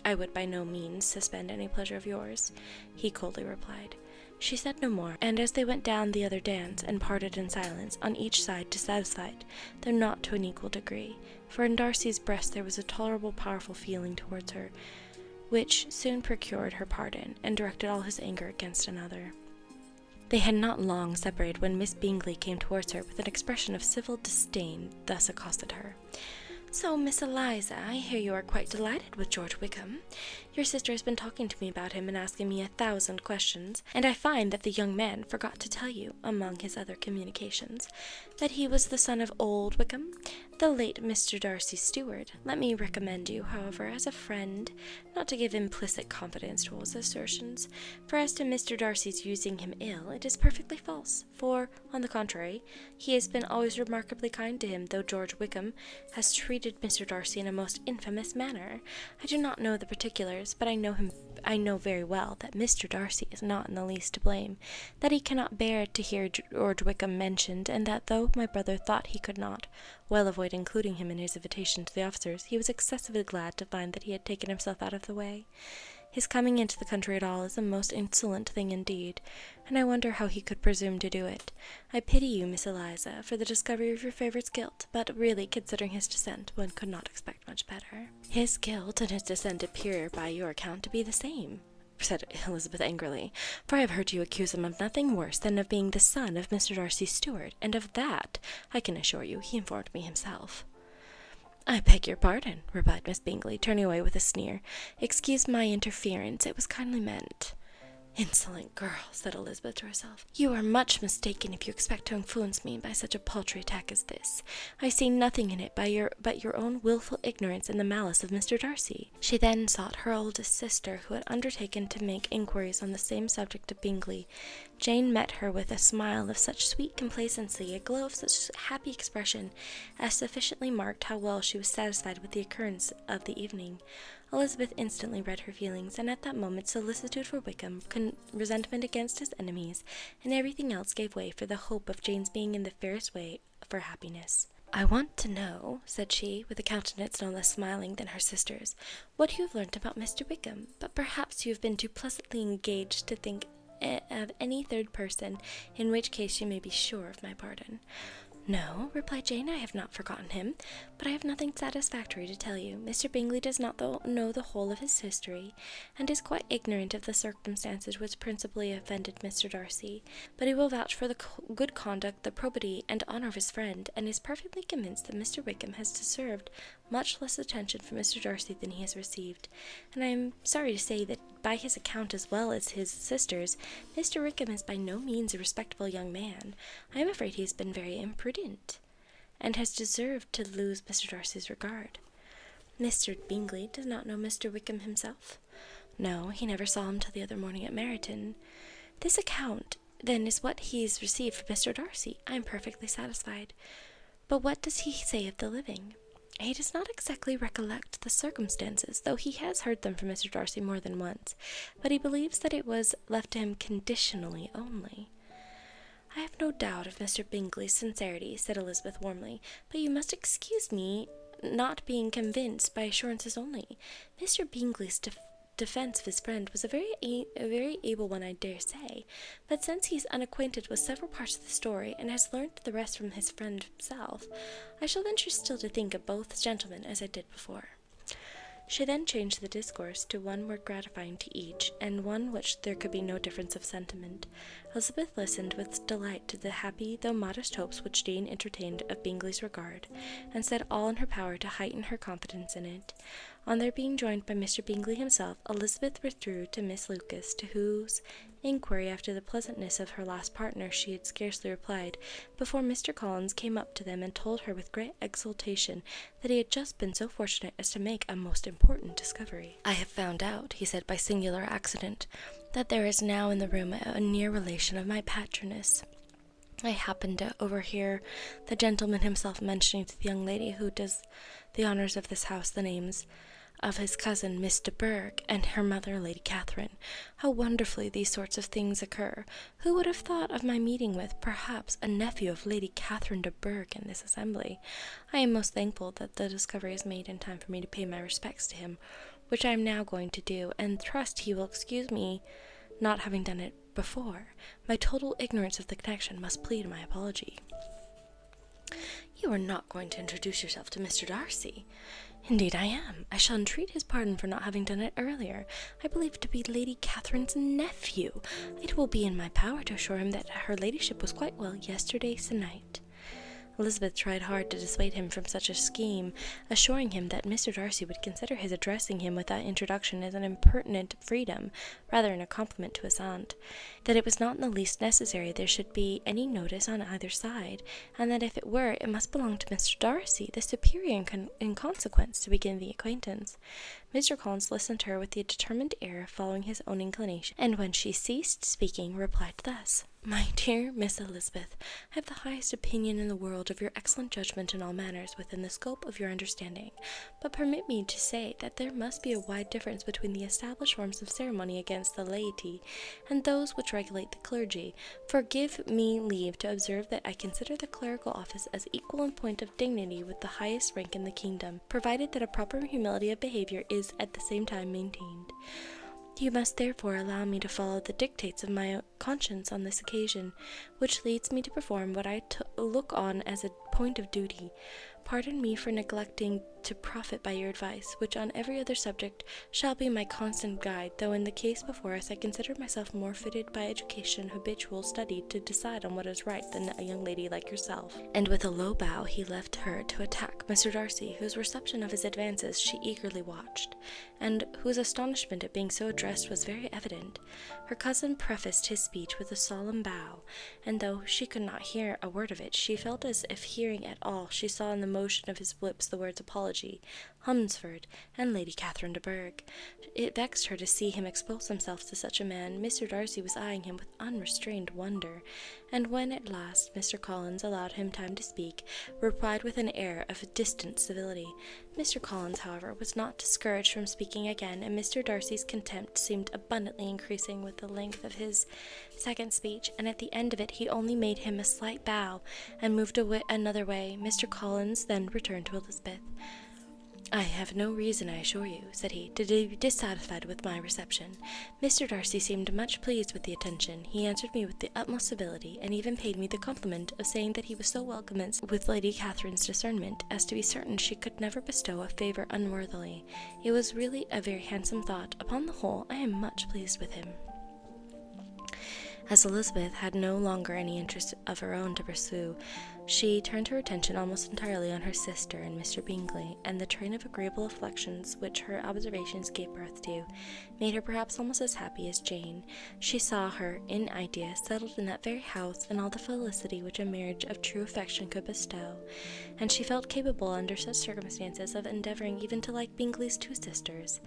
I would by no means suspend any pleasure of yours, he coldly replied. She said no more, and as they went down the other dance and parted in silence, on each side dissatisfied, though not to an equal degree, for in Darcy's breast there was a tolerable powerful feeling towards her, which soon procured her pardon, and directed all his anger against another. They had not long separated when Miss Bingley came towards her with an expression of civil disdain, thus accosted her. So, Miss Eliza, I hear you are quite delighted with George Wickham. Your sister has been talking to me about him and asking me 1,000 questions, and I find that the young man forgot to tell you, among his other communications, that he was the son of old Wickham, the late Mr. Darcy's steward. Let me recommend you, however, as a friend, not to give implicit confidence to all his assertions, for as to Mr. Darcy's using him ill, it is perfectly false, for, on the contrary, he has been always remarkably kind to him, though George Wickham has treated Mr. Darcy in a most infamous manner. I do not know the particulars, but I know very well that Mr. Darcy is not in the least to blame, that he cannot bear to hear George Wickham mentioned, and that though my brother thought he could not well avoid including him in his invitation to the officers, he was excessively glad to find that he had taken himself out of the way. His coming into the country at all is a most insolent thing indeed, and I wonder how he could presume to do it. I pity you, Miss Eliza, for the discovery of your favourite's guilt, but really, considering his descent, one could not expect much better. His guilt and his descent appear, by your account, to be the same, said Elizabeth angrily, for I have heard you accuse him of nothing worse than of being the son of Mr. Darcy's steward, and of that, I can assure you, he informed me himself. I beg your pardon, replied Miss Bingley, turning away with a sneer. Excuse my interference, it was kindly meant. Insolent girl, said Elizabeth to herself. You are much mistaken if you expect to influence me by such a paltry attack as this. I see nothing in it but your own wilful ignorance and the malice of Mr. Darcy. She then sought her oldest sister, who had undertaken to make inquiries on the same subject of Bingley. Jane met her with a smile of such sweet complacency, a glow of such happy expression, as sufficiently marked how well she was satisfied with the occurrence of the evening. Elizabeth instantly read her feelings, and at that moment solicitude for Wickham, resentment against his enemies, and everything else gave way for the hope of Jane's being in the fairest way for happiness. I want to know, said she, with a countenance no less smiling than her sister's, what you have learnt about Mr. Wickham, but perhaps you have been too pleasantly engaged to think of any third person, in which case you may be sure of my pardon. No, replied Jane, I have not forgotten him, but I have nothing satisfactory to tell you. Mr. Bingley does not know the whole of his history, and is quite ignorant of the circumstances which principally offended Mr. Darcy, but he will vouch for the good conduct, the probity, and honour of his friend, and is perfectly convinced that Mr. Wickham has deserved much less attention from Mr. Darcy than he has received, and I am sorry to say that by his account as well as his sister's, Mr. Wickham is by no means a respectable young man. I am afraid he has been very imprudent, and has deserved to lose Mr. Darcy's regard. Mr. Bingley does not know Mr. Wickham himself. No, he never saw him till the other morning at Meryton. This account, then, is what he has received from Mr. Darcy. I am perfectly satisfied. But what does he say of the living? He does not exactly recollect the circumstances, though he has heard them from Mr. Darcy more than once, but he believes that it was left to him conditionally only. I have no doubt of Mr. Bingley's sincerity, said Elizabeth warmly, but you must excuse me not being convinced by assurances only. Mr. Bingley's defence of his friend was a very able one, I dare say, but since he is unacquainted with several parts of the story, and has learnt the rest from his friend himself, I shall venture still to think of both gentlemen as I did before. She then changed the discourse to one more gratifying to each, and one which there could be no difference of sentiment. Elizabeth listened with delight to the happy though modest hopes which Jane entertained of Bingley's regard, and said all in her power to heighten her confidence in it. On their being joined by Mr. Bingley himself, Elizabeth withdrew to Miss Lucas, to whose inquiry after the pleasantness of her last partner she had scarcely replied, before Mr. Collins came up to them and told her with great exultation that he had just been so fortunate as to make a most important discovery. "I have found out," he said, by singular accident, "that there is now in the room a near relation of my patroness. I happened to overhear the gentleman himself mentioning to the young lady who does the honours of this house the names of his cousin, Miss de Bourgh, and her mother, Lady Catherine. How wonderfully these sorts of things occur! Who would have thought of my meeting with, perhaps, a nephew of Lady Catherine de Bourgh in this assembly? I am most thankful that the discovery is made in time for me to pay my respects to him, which I am now going to do, and trust he will excuse me not having done it before. My total ignorance of the connection must plead my apology." "You are not going to introduce yourself to Mr. Darcy?" "Indeed I am. I shall entreat his pardon for not having done it earlier. I believe to be Lady Catherine's nephew. It will be in my power to assure him that her ladyship was quite well yesterday se'nnight." Elizabeth tried hard to dissuade him from such a scheme, assuring him that Mr. Darcy would consider his addressing him with that introduction as an impertinent freedom, rather than a compliment to his aunt; that it was not in the least necessary there should be any notice on either side, and that if it were, it must belong to Mr. Darcy, the superior in consequence, to begin the acquaintance. Mr. Collins listened to her with the determined air of following his own inclination, and when she ceased speaking, replied thus: "My dear Miss Elizabeth, I have the highest opinion in the world of your excellent judgment in all matters within the scope of your understanding, but permit me to say that there must be a wide difference between the established forms of ceremony against the laity, and those which regulate the clergy, for give me leave to observe that I consider the clerical office as equal in point of dignity with the highest rank in the kingdom, provided that a proper humility of behaviour is at the same time maintained. You must therefore allow me to follow the dictates of my conscience on this occasion, which leads me to perform what I look on as a point of duty. Pardon me for neglecting to profit by your advice, which on every other subject shall be my constant guide, though in the case before us I consider myself more fitted by education and habitual study to decide on what is right than a young lady like yourself." And with a low bow he left her to attack Mr. Darcy, whose reception of his advances she eagerly watched, and whose astonishment at being so addressed was very evident. Her cousin prefaced his speech with a solemn bow, and though she could not hear a word of it, she felt as if hearing at all she saw in the motion of his lips the words apology, Hunsford, and Lady Catherine de Bourgh. It vexed her to see him expose himself to such a man. Mr. Darcy was eyeing him with unrestrained wonder, and when at last Mr. Collins allowed him time to speak, replied with an air of distant civility. Mr. Collins, however, was not discouraged from speaking again, and Mr. Darcy's contempt seemed abundantly increasing with the length of his second speech, and at the end of it he only made him a slight bow, and moved another way. Mr. Collins then returned to Elizabeth. "I have no reason, I assure you," said he, "to be dissatisfied with my reception. Mr. Darcy seemed much pleased with the attention. He answered me with the utmost civility, and even paid me the compliment of saying that he was so well commenced with Lady Catherine's discernment as to be certain she could never bestow a favour unworthily. It was really a very handsome thought. Upon the whole, I am much pleased with him." As Elizabeth had no longer any interest of her own to pursue, she turned her attention almost entirely on her sister and Mr. Bingley, and the train of agreeable reflections which her observations gave birth to made her perhaps almost as happy as Jane. She saw her, in idea, settled in that very house, and all the felicity which a marriage of true affection could bestow, and she felt capable under such circumstances of endeavouring even to like Bingley's two sisters.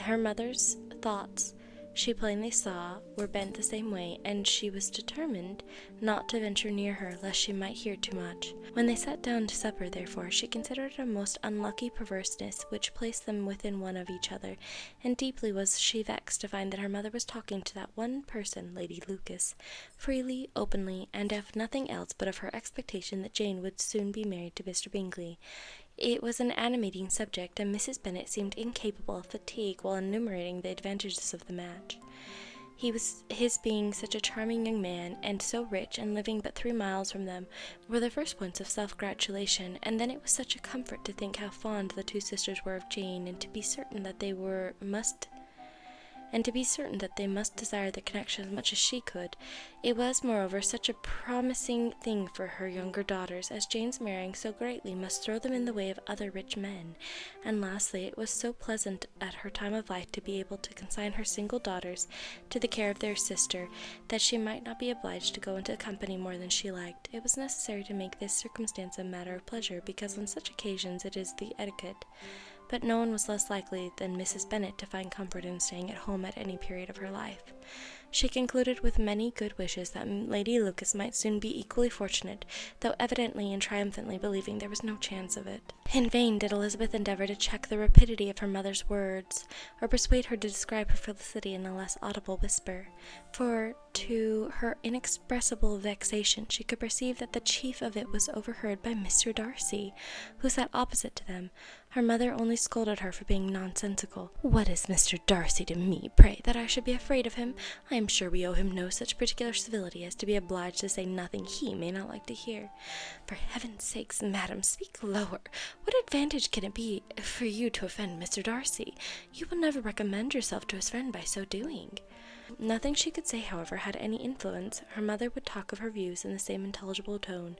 Her mother's thoughts, she plainly saw, were bent the same way, and she was determined not to venture near her, lest she might hear too much. When they sat down to supper, therefore, she considered it a most unlucky perverseness which placed them within one of each other, and deeply was she vexed to find that her mother was talking to that one person, Lady Lucas, freely, openly, and of nothing else but of her expectation that Jane would soon be married to Mr. Bingley. It was an animating subject, and Mrs. Bennet seemed incapable of fatigue while enumerating the advantages of the match. His being such a charming young man, and so rich, and living but 3 miles from them, were the first points of self-gratulation, and then it was such a comfort to think how fond the 2 sisters were of Jane, and to be certain that they must desire the connection as much as she could. It was, moreover, such a promising thing for her younger daughters, as Jane's marrying so greatly must throw them in the way of other rich men. And lastly, it was so pleasant at her time of life to be able to consign her single daughters to the care of their sister, that she might not be obliged to go into company more than she liked. It was necessary to make this circumstance a matter of pleasure, because on such occasions it is the etiquette. But no one was less likely than Mrs. Bennet to find comfort in staying at home at any period of her life. She concluded with many good wishes that Lady Lucas might soon be equally fortunate, though evidently and triumphantly believing there was no chance of it. In vain did Elizabeth endeavour to check the rapidity of her mother's words, or persuade her to describe her felicity in a less audible whisper, for to her inexpressible vexation she could perceive that the chief of it was overheard by Mr. Darcy, who sat opposite to them. Her mother only scolded her for being nonsensical. "What is Mr. Darcy to me, pray, that I should be afraid of him? I am sure we owe him no such particular civility as to be obliged to say nothing he may not like to hear. For heaven's sakes, madam, speak lower. What advantage can it be for you to offend Mr. Darcy? You will never recommend yourself to his friend by so doing." Nothing she could say, however, had any influence. Her mother would talk of her views in the same intelligible tone.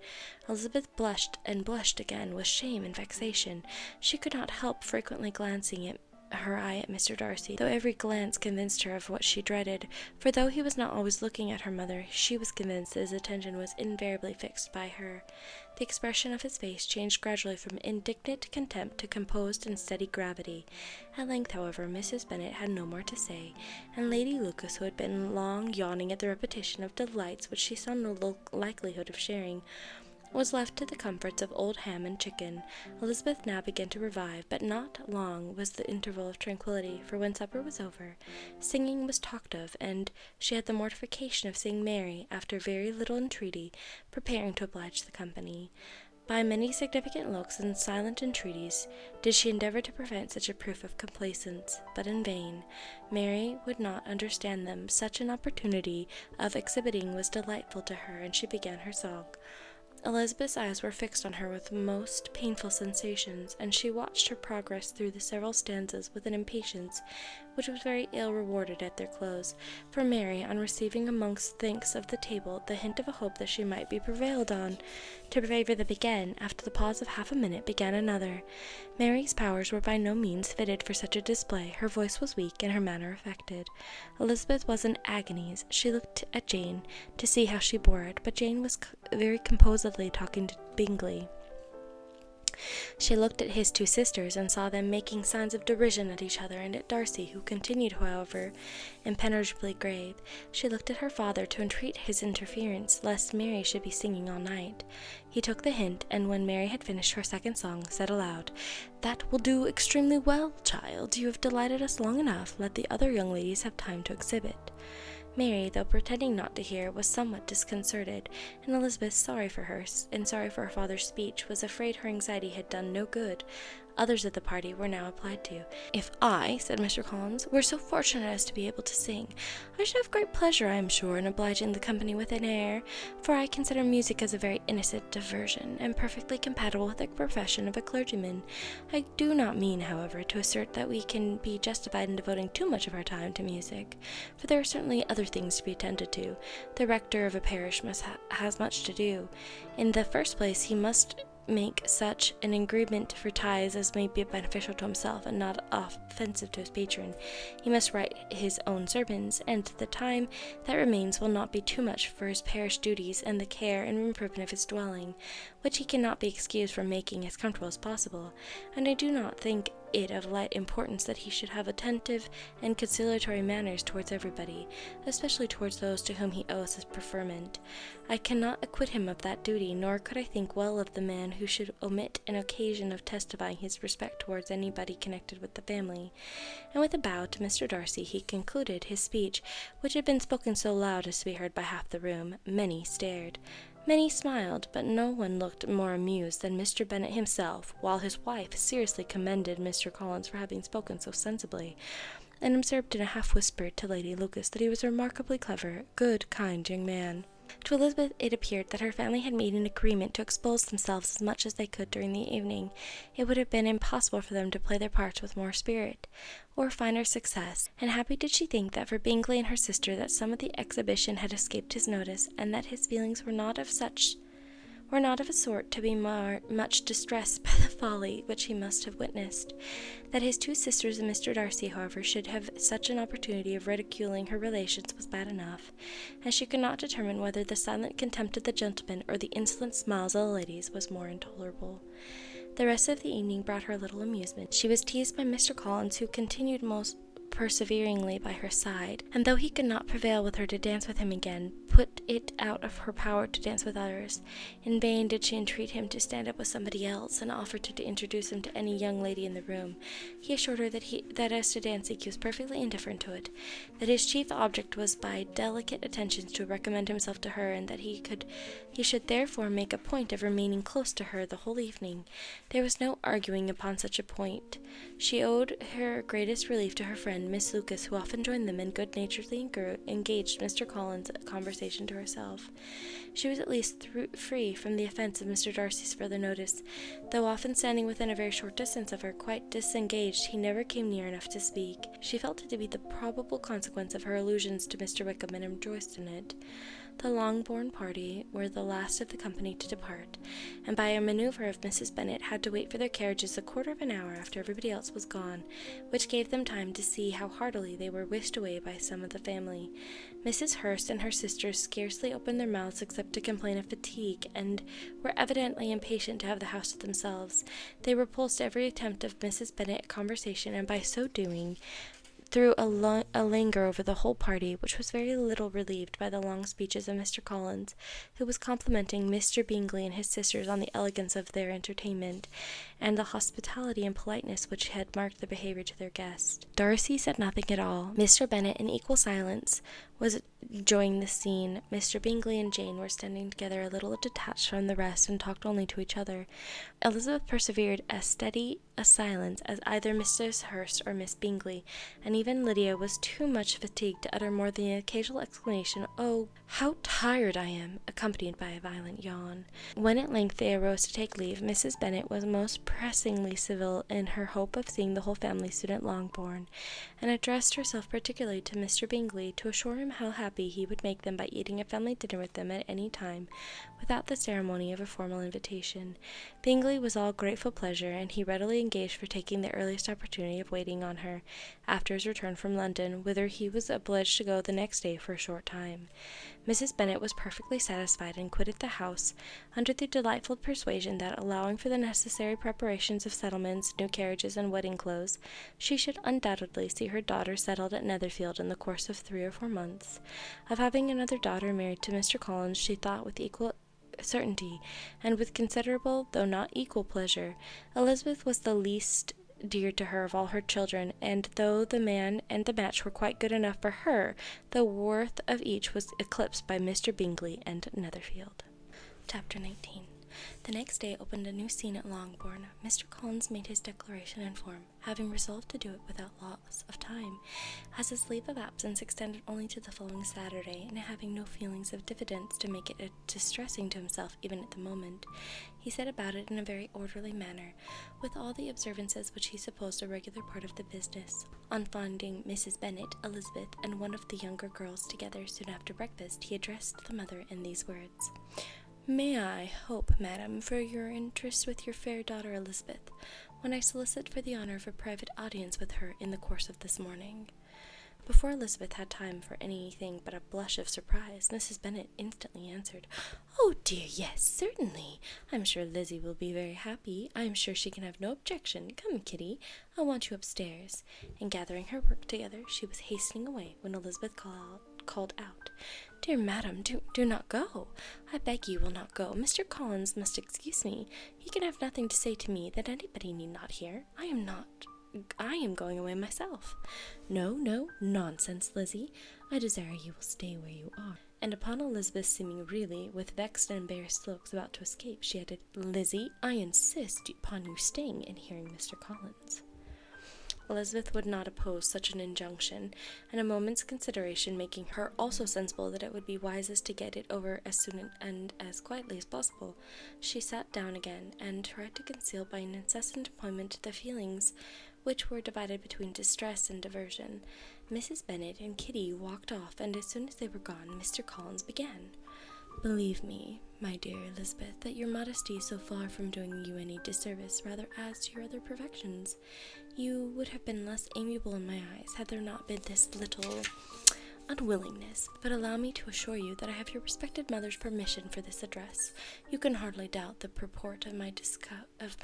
Elizabeth blushed and blushed again with shame and vexation. She could not help frequently glancing her eye at Mr. Darcy, though every glance convinced her of what she dreaded, for though he was not always looking at her mother, she was convinced that his attention was invariably fixed by her. The expression of his face changed gradually from indignant contempt to composed and steady gravity. At length, however, Mrs. Bennet had no more to say, and Lady Lucas, who had been long yawning at the repetition of delights which she saw no likelihood of sharing, was left to the comforts of old ham and chicken. Elizabeth now began to revive, but not long was the interval of tranquillity, for when supper was over, singing was talked of, and she had the mortification of seeing Mary, after very little entreaty, preparing to oblige the company. By many significant looks and silent entreaties did she endeavour to prevent such a proof of complaisance, but in vain. Mary would not understand them. Such an opportunity of exhibiting was delightful to her, and she began her song. Elizabeth's eyes were fixed on her with most painful sensations, and she watched her progress through the several stanzas with an impatience which was very ill rewarded at their close, for Mary, on receiving amongst thanks of the table the hint of a hope that she might be prevailed on to favour them again, after the pause of half a minute, began another. Mary's powers were by no means fitted for such a display. Her voice was weak, and her manner affected. Elizabeth was in agonies. She looked at Jane to see how she bore it, but Jane was very composedly talking to Bingley. She looked at his 2 sisters, and saw them making signs of derision at each other, and at Darcy, who continued, however, impenetrably grave. She looked at her father to entreat his interference, lest Mary should be singing all night. He took the hint, and when Mary had finished her second song, said aloud, "That will do extremely well, child. You have delighted us long enough. Let the other young ladies have time to exhibit." Mary, though pretending not to hear, was somewhat disconcerted, and Elizabeth, sorry for her, and sorry for her father's speech, was afraid her anxiety had done no good. Others of the party were now applied to. "If I," said Mr. Collins, "were so fortunate as to be able to sing, I should have great pleasure, I am sure, in obliging the company with an air, for I consider music as a very innocent diversion, and perfectly compatible with the profession of a clergyman. I do not mean, however, to assert that we can be justified in devoting too much of our time to music, for there are certainly other things to be attended to. The rector of a parish has much to do. In the first place, he must make such an agreement for tithes as may be beneficial to himself and not offensive to his patron. He must write his own sermons, and the time that remains will not be too much for his parish duties and the care and improvement of his dwelling, which he cannot be excused from making as comfortable as possible, and I do not think it of light importance that he should have attentive and conciliatory manners towards everybody, especially towards those to whom he owes his preferment. I cannot acquit him of that duty, nor could I think well of the man who should omit an occasion of testifying his respect towards anybody connected with the family." And with a bow to Mr. Darcy, he concluded his speech, which had been spoken so loud as to be heard by half the room. Many stared. Many smiled, but no one looked more amused than Mr. Bennet himself, while his wife seriously commended Mr. Collins for having spoken so sensibly. and observed in a half-whisper to Lady Lucas that he was a remarkably clever, good, kind young man. To Elizabeth it appeared that her family had made an agreement to expose themselves as much as they could during the evening. It would have been impossible for them to play their parts with more spirit, or finer success, and happy did she think that for Bingley and her sister that some of the exhibition had escaped his notice, and that his feelings were not of a sort to be much distressed by the folly which he must have witnessed. That his two sisters and Mr. Darcy, however, should have such an opportunity of ridiculing her relations was bad enough, and she could not determine whether the silent contempt of the gentlemen or the insolent smiles of the ladies was more intolerable. The rest of the evening brought her little amusement. She was teased by Mr. Collins, who continued most perseveringly by her side, and though he could not prevail with her to dance with him again, put it out of her power to dance with others. In vain did she entreat him to stand up with somebody else, and offered to introduce him to any young lady in the room. He assured her that as to dancing he was perfectly indifferent to it, that his chief object was by delicate attentions to recommend himself to her, and that he should therefore make a point of remaining close to her the whole evening. There was no arguing upon such a point. She owed her greatest relief to her friend, Miss Lucas, who often joined them and good-naturedly engaged Mr. Collins' conversation to herself. She was at least free from the offence of Mr. Darcy's further notice. Though often standing within a very short distance of her, quite disengaged, he never came near enough to speak. She felt it to be the probable consequence of her allusions to Mr. Wickham, and rejoiced in it. The Longbourn party were the last of the company to depart, and by a manoeuvre of Mrs. Bennet had to wait for their carriages a quarter of an hour after everybody else was gone, which gave them time to see how heartily they were wished away by some of the family. Mrs. Hurst and her sisters scarcely opened their mouths except to complain of fatigue, and were evidently impatient to have the house to themselves. They repulsed every attempt of Mrs. Bennet at conversation, and by so doing threw a languor over the whole party, which was very little relieved by the long speeches of Mr. Collins, who was complimenting Mr. Bingley and his sisters on the elegance of their entertainment, and the hospitality and politeness which had marked their behaviour to their guests. Darcy said nothing at all. Mr. Bennet, in equal silence, was enjoying the scene. Mr. Bingley and Jane were standing together a little detached from the rest, and talked only to each other. Elizabeth persevered as steady a silence as either Mrs. Hurst or Miss Bingley, and even Lydia was too much fatigued to utter more than the occasional exclamation, "Oh, how tired I am!" accompanied by a violent yawn. When at length they arose to take leave, Mrs. Bennet was most pressingly civil in her hope of seeing the whole family soon at Longbourn, and addressed herself particularly to Mr. Bingley, to assure him how happy he would make them by eating a family dinner with them at any time, without the ceremony of a formal invitation. Bingley was all grateful pleasure, and he readily engaged for taking the earliest opportunity of waiting on her, after his return from London, whither he was obliged to go the next day for a short time. Mrs. Bennet was perfectly satisfied, and quitted the house, under the delightful persuasion that, allowing for the necessary preparations of settlements, new carriages, and wedding clothes, she should undoubtedly see her daughter settled at Netherfield in the course of 3 or 4 months. Of having another daughter married to Mr. Collins she thought with equal certainty, and with considerable, though not equal pleasure. Elizabeth was the least dear to her of all her children, and though the man and the match were quite good enough for her, the worth of each was eclipsed by Mr. Bingley and Netherfield. Chapter 19. The next day opened a new scene at Longbourn. Mr. Collins made his declaration in form, having resolved to do it without loss of time, as his leave of absence extended only to the following Saturday, and having no feelings of diffidence to make it distressing to himself even at the moment, he set about it in a very orderly manner, with all the observances which he supposed a regular part of the business. On finding Mrs. Bennet, Elizabeth, and one of the younger girls together soon after breakfast, he addressed the mother in these words: "May I hope, madam, for your interest with your fair daughter Elizabeth, when I solicit for the honour of a private audience with her in the course of this morning?" Before Elizabeth had time for anything but a blush of surprise, Mrs. Bennet instantly answered, "Oh dear, yes, certainly. I'm sure Lizzie will be very happy. I am sure she can have no objection. Come, Kitty, I want you upstairs." And gathering her work together, she was hastening away, when Elizabeth called out, "Dear madam, do not go. I beg you will not go. Mr. Collins must excuse me. He can have nothing to say to me that anybody need not hear. I am going away myself." "No, nonsense, Lizzie. I desire you will stay where you are." And upon Elizabeth seeming really, with vexed and embarrassed looks, about to escape, she added, "Lizzie, I insist upon you staying and hearing Mr. Collins." Elizabeth would not oppose such an injunction, and a moment's consideration making her also sensible that it would be wisest to get it over as soon and as quietly as possible, she sat down again, and tried to conceal by an incessant employment the feelings which were divided between distress and diversion. Mrs. Bennet and Kitty walked off, and as soon as they were gone, Mr. Collins began. Believe me, my dear Elizabeth, that your modesty, so far from doing you any disservice, rather adds to your other perfections. You would have been less amiable in my eyes had there not been this little unwillingness, but allow me to assure you that I have your respected mother's permission for this address. You can hardly doubt the purport of my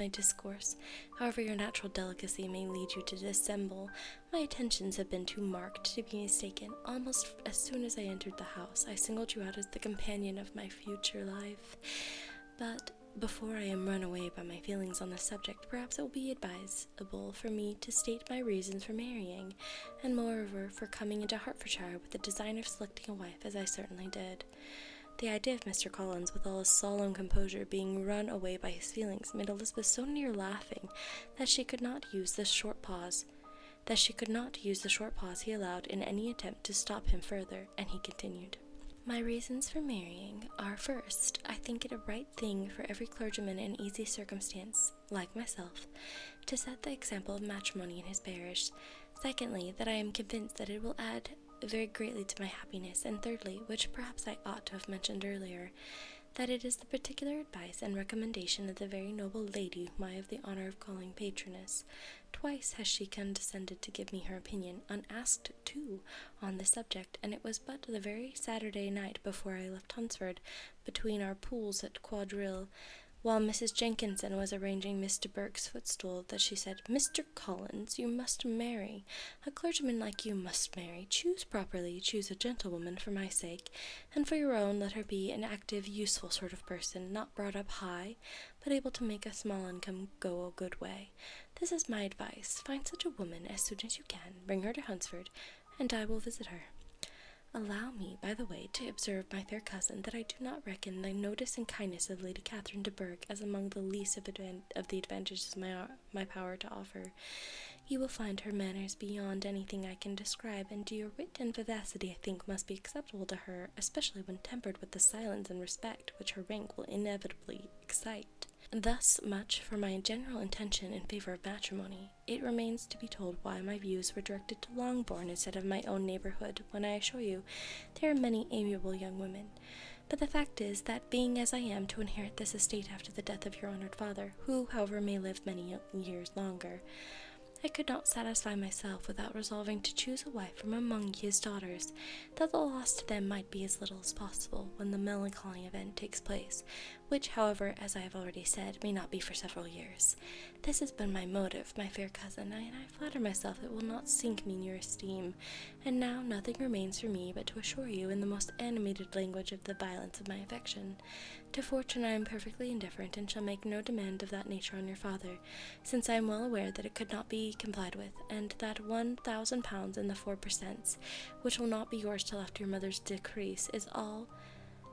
discourse. However your natural delicacy may lead you to dissemble, my attentions have been too marked to be mistaken. Almost as soon as I entered the house, I singled you out as the companion of my future life. But before I am run away by my feelings on the subject, perhaps it will be advisable for me to state my reasons for marrying, and moreover for coming into Hertfordshire with the design of selecting a wife, as I certainly did. The idea of Mr. Collins, with all his solemn composure, being run away by his feelings, made Elizabeth so near laughing that she could not use the short pause he allowed in any attempt to stop him further, and he continued. My reasons for marrying are, first, I think it a right thing for every clergyman in easy circumstance, like myself, to set the example of matrimony in his parish. Secondly, that I am convinced that it will add very greatly to my happiness. And thirdly, which perhaps I ought to have mentioned earlier, that it is the particular advice and recommendation of the very noble lady whom I have the honor of calling patroness. Twice has she condescended to give me her opinion, unasked too, on the subject, and it was but the very Saturday night before I left Hunsford, between our pools at quadrille, while Mrs. Jenkinson was arranging Mr. Burke's footstool, that she said, Mr. Collins, you must marry. A clergyman like you must marry. Choose properly, choose a gentlewoman for my sake, and for your own let her be an active, useful sort of person, not brought up high, but able to make a small income go a good way. This is my advice. Find such a woman as soon as you can, bring her to Hunsford, and I will visit her. Allow me, by the way, to observe, my fair cousin, that I do not reckon the notice and kindness of Lady Catherine de Bourgh as among the least of the advantages my power to offer. You will find her manners beyond anything I can describe, and your wit and vivacity, I think, must be acceptable to her, especially when tempered with the silence and respect which her rank will inevitably excite. Thus much for my general intention in favor of matrimony. It remains to be told why my views were directed to Longbourn instead of my own neighbourhood, when I assure you there are many amiable young women. But the fact is, that being as I am to inherit this estate after the death of your honoured father, who, however, may live many years longer, I could not satisfy myself without resolving to choose a wife from among his daughters, that the loss to them might be as little as possible when the melancholy event takes place, which, however, as I have already said, may not be for several years. This has been my motive, my fair cousin, and I flatter myself it will not sink me in your esteem. And now nothing remains for me but to assure you in the most animated language of the violence of my affection. To fortune I am perfectly indifferent, and shall make no demand of that nature on your father, since I am well aware that it could not be complied with, and that 1,000 pounds and the 4 per cents, which will not be yours till after your mother's decrease, is all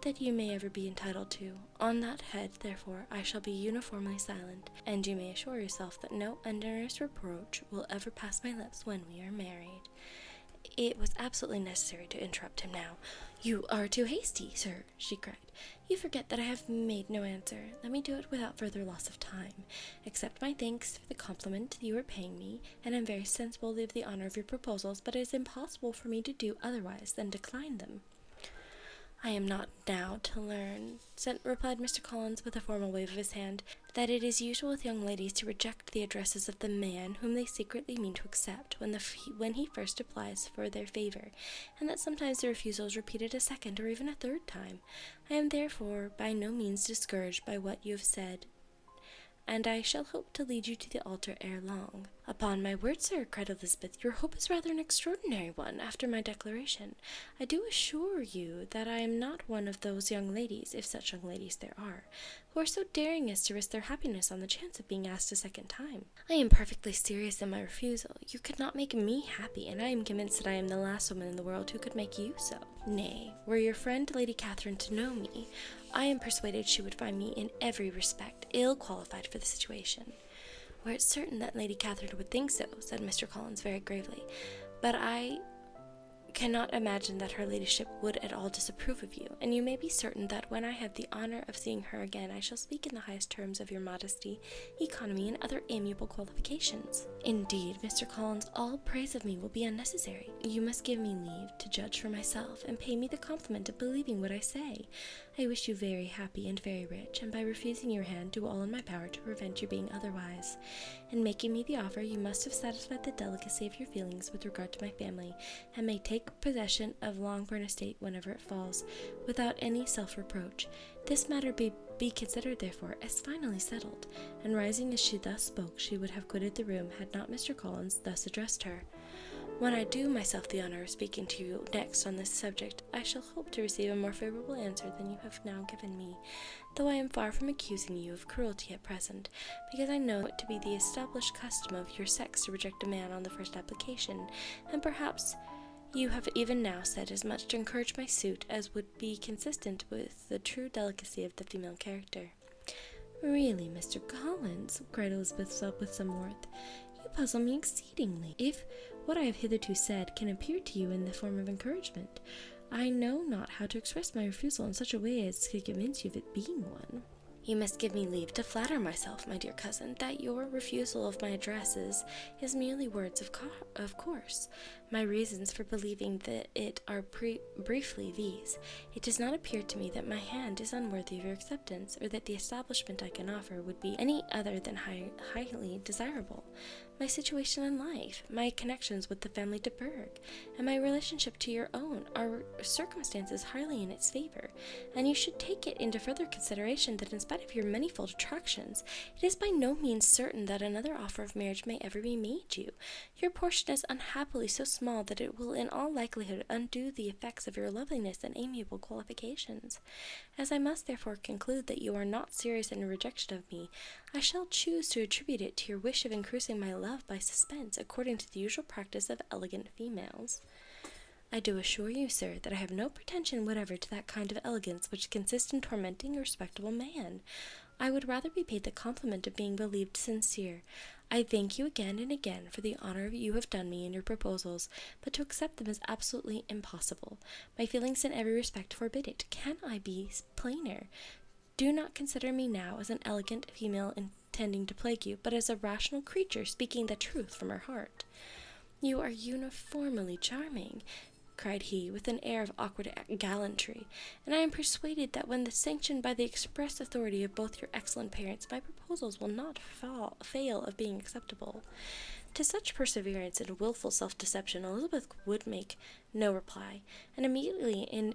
that you may ever be entitled to. On that head, therefore, I shall be uniformly silent, and you may assure yourself that no ungenerous reproach will ever pass my lips when we are married. It was absolutely necessary to interrupt him now. You are too hasty, sir, she cried. You forget that I have made no answer. Let me do it without further loss of time. Accept my thanks for the compliment you are paying me, and I am very sensible of the honour of your proposals, but it is impossible for me to do otherwise than decline them. I am not now to learn, replied Mr. Collins with a formal wave of his hand, that it is usual with young ladies to reject the addresses of the man whom they secretly mean to accept when he first applies for their favour, and that sometimes the refusal is repeated a second or even a third time. I am therefore by no means discouraged by what you have said, and I shall hope to lead you to the altar ere long. Upon my word, sir, cried Elizabeth, your hope is rather an extraordinary one, after my declaration. I do assure you that I am not one of those young ladies, if such young ladies there are, who are so daring as to risk their happiness on the chance of being asked a second time. I am perfectly serious in my refusal. You could not make me happy, and I am convinced that I am the last woman in the world who could make you so. Nay, were your friend Lady Catherine to know me, I am persuaded she would find me in every respect ill qualified for the situation. "Were it certain that Lady Catherine would think so," said Mr. Collins very gravely, "but I cannot imagine that her ladyship would at all disapprove of you, and you may be certain that when I have the honour of seeing her again, I shall speak in the highest terms of your modesty, economy, and other amiable qualifications. Indeed, Mr. Collins, all praise of me will be unnecessary. You must give me leave to judge for myself, and pay me the compliment of believing what I say. I wish you very happy and very rich, and by refusing your hand, do all in my power to prevent your being otherwise. In making me the offer, you must have satisfied the delicacy of your feelings with regard to my family, and may take possession of Longbourn estate whenever it falls, without any self-reproach. This matter be considered, therefore, as finally settled." And rising as she thus spoke, she would have quitted the room, had not Mr. Collins thus addressed her. "When I do myself the honour of speaking to you next on this subject, I shall hope to receive a more favourable answer than you have now given me, though I am far from accusing you of cruelty at present, because I know it to be the established custom of your sex to reject a man on the first application, and perhaps you have even now said as much to encourage my suit as would be consistent with the true delicacy of the female character." "Really, Mr. Collins," cried Elizabeth with some warmth, "you puzzle me exceedingly. If what I have hitherto said can appear to you in the form of encouragement, I know not how to express my refusal in such a way as to convince you of it being one." "You must give me leave to flatter myself, my dear cousin, that your refusal of my addresses is merely words of course. My reasons for believing that it are briefly these. It does not appear to me that my hand is unworthy of your acceptance, or that the establishment I can offer would be any other than highly desirable. My situation in life, my connections with the family de Bourgh, and my relationship to your own are circumstances highly in its favor, and you should take it into further consideration that in spite of your manifold attractions, it is by no means certain that another offer of marriage may ever be made you. Your portion is unhappily so small that it will in all likelihood undo the effects of your loveliness and amiable qualifications. As I must therefore conclude that you are not serious in your rejection of me, I shall choose to attribute it to your wish of increasing my love by suspense, according to the usual practice of elegant females. I do assure you, sir, that I have no pretension whatever to that kind of elegance which consists in tormenting a respectable man. I would rather be paid the compliment of being believed sincere. I thank you again and again for the honour you have done me in your proposals, but to accept them is absolutely impossible. My feelings in every respect forbid it. Can I be plainer? Do not consider me now as an elegant female intending to plague you, but as a rational creature speaking the truth from her heart." "You are uniformly charming," cried he, with an air of awkward gallantry, "and I am persuaded that when sanctioned by the express authority of both your excellent parents, my proposals will not fail of being acceptable." To such perseverance in wilful self-deception Elizabeth would make no reply, and immediately in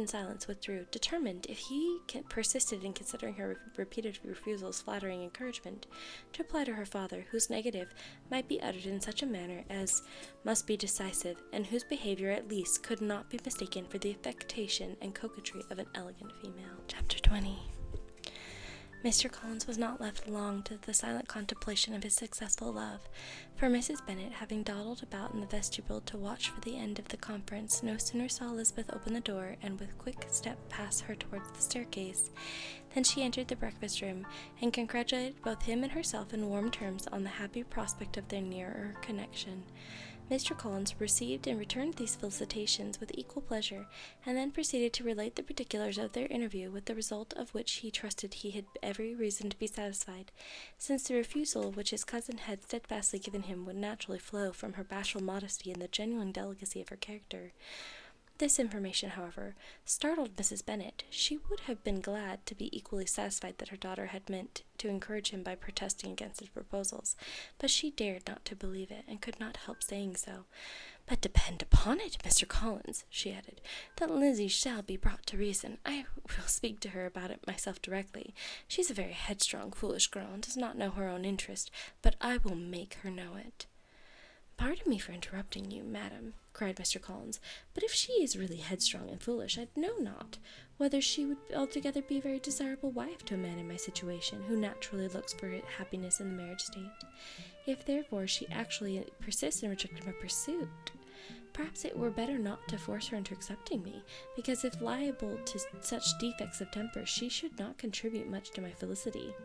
silence withdrew, determined, if he persisted in considering her repeated refusals flattering encouragement, to apply to her father, whose negative might be uttered in such a manner as must be decisive, and whose behaviour at least could not be mistaken for the affectation and coquetry of an elegant female. Chapter 20. Mr. Collins was not left long to the silent contemplation of his successful love, for Mrs. Bennet, having dawdled about in the vestibule to watch for the end of the conference, no sooner saw Elizabeth open the door, and with quick step pass her towards the staircase, than she entered the breakfast-room, and congratulated both him and herself in warm terms on the happy prospect of their nearer connection. Mr. Collins received and returned these felicitations with equal pleasure, and then proceeded to relate the particulars of their interview, with the result of which he trusted he had every reason to be satisfied, since the refusal which his cousin had steadfastly given him would naturally flow from her bashful modesty and the genuine delicacy of her character. This information, however, startled Mrs. Bennet. She would have been glad to be equally satisfied that her daughter had meant to encourage him by protesting against his proposals, but she dared not to believe it, and could not help saying so. "But depend upon it, Mr. Collins," she added, "that Lizzie shall be brought to reason. I will speak to her about it myself directly. She is a very headstrong, foolish girl, and does not know her own interest, but I will make her know it." "Pardon me for interrupting you, madam," cried Mr. Collins, "but if she is really headstrong and foolish, I know not whether she would altogether be a very desirable wife to a man in my situation, who naturally looks for happiness in the marriage state. If, therefore, she actually persists in rejecting my pursuit, perhaps it were better not to force her into accepting me, because if liable to such defects of temper, she should not contribute much to my felicity."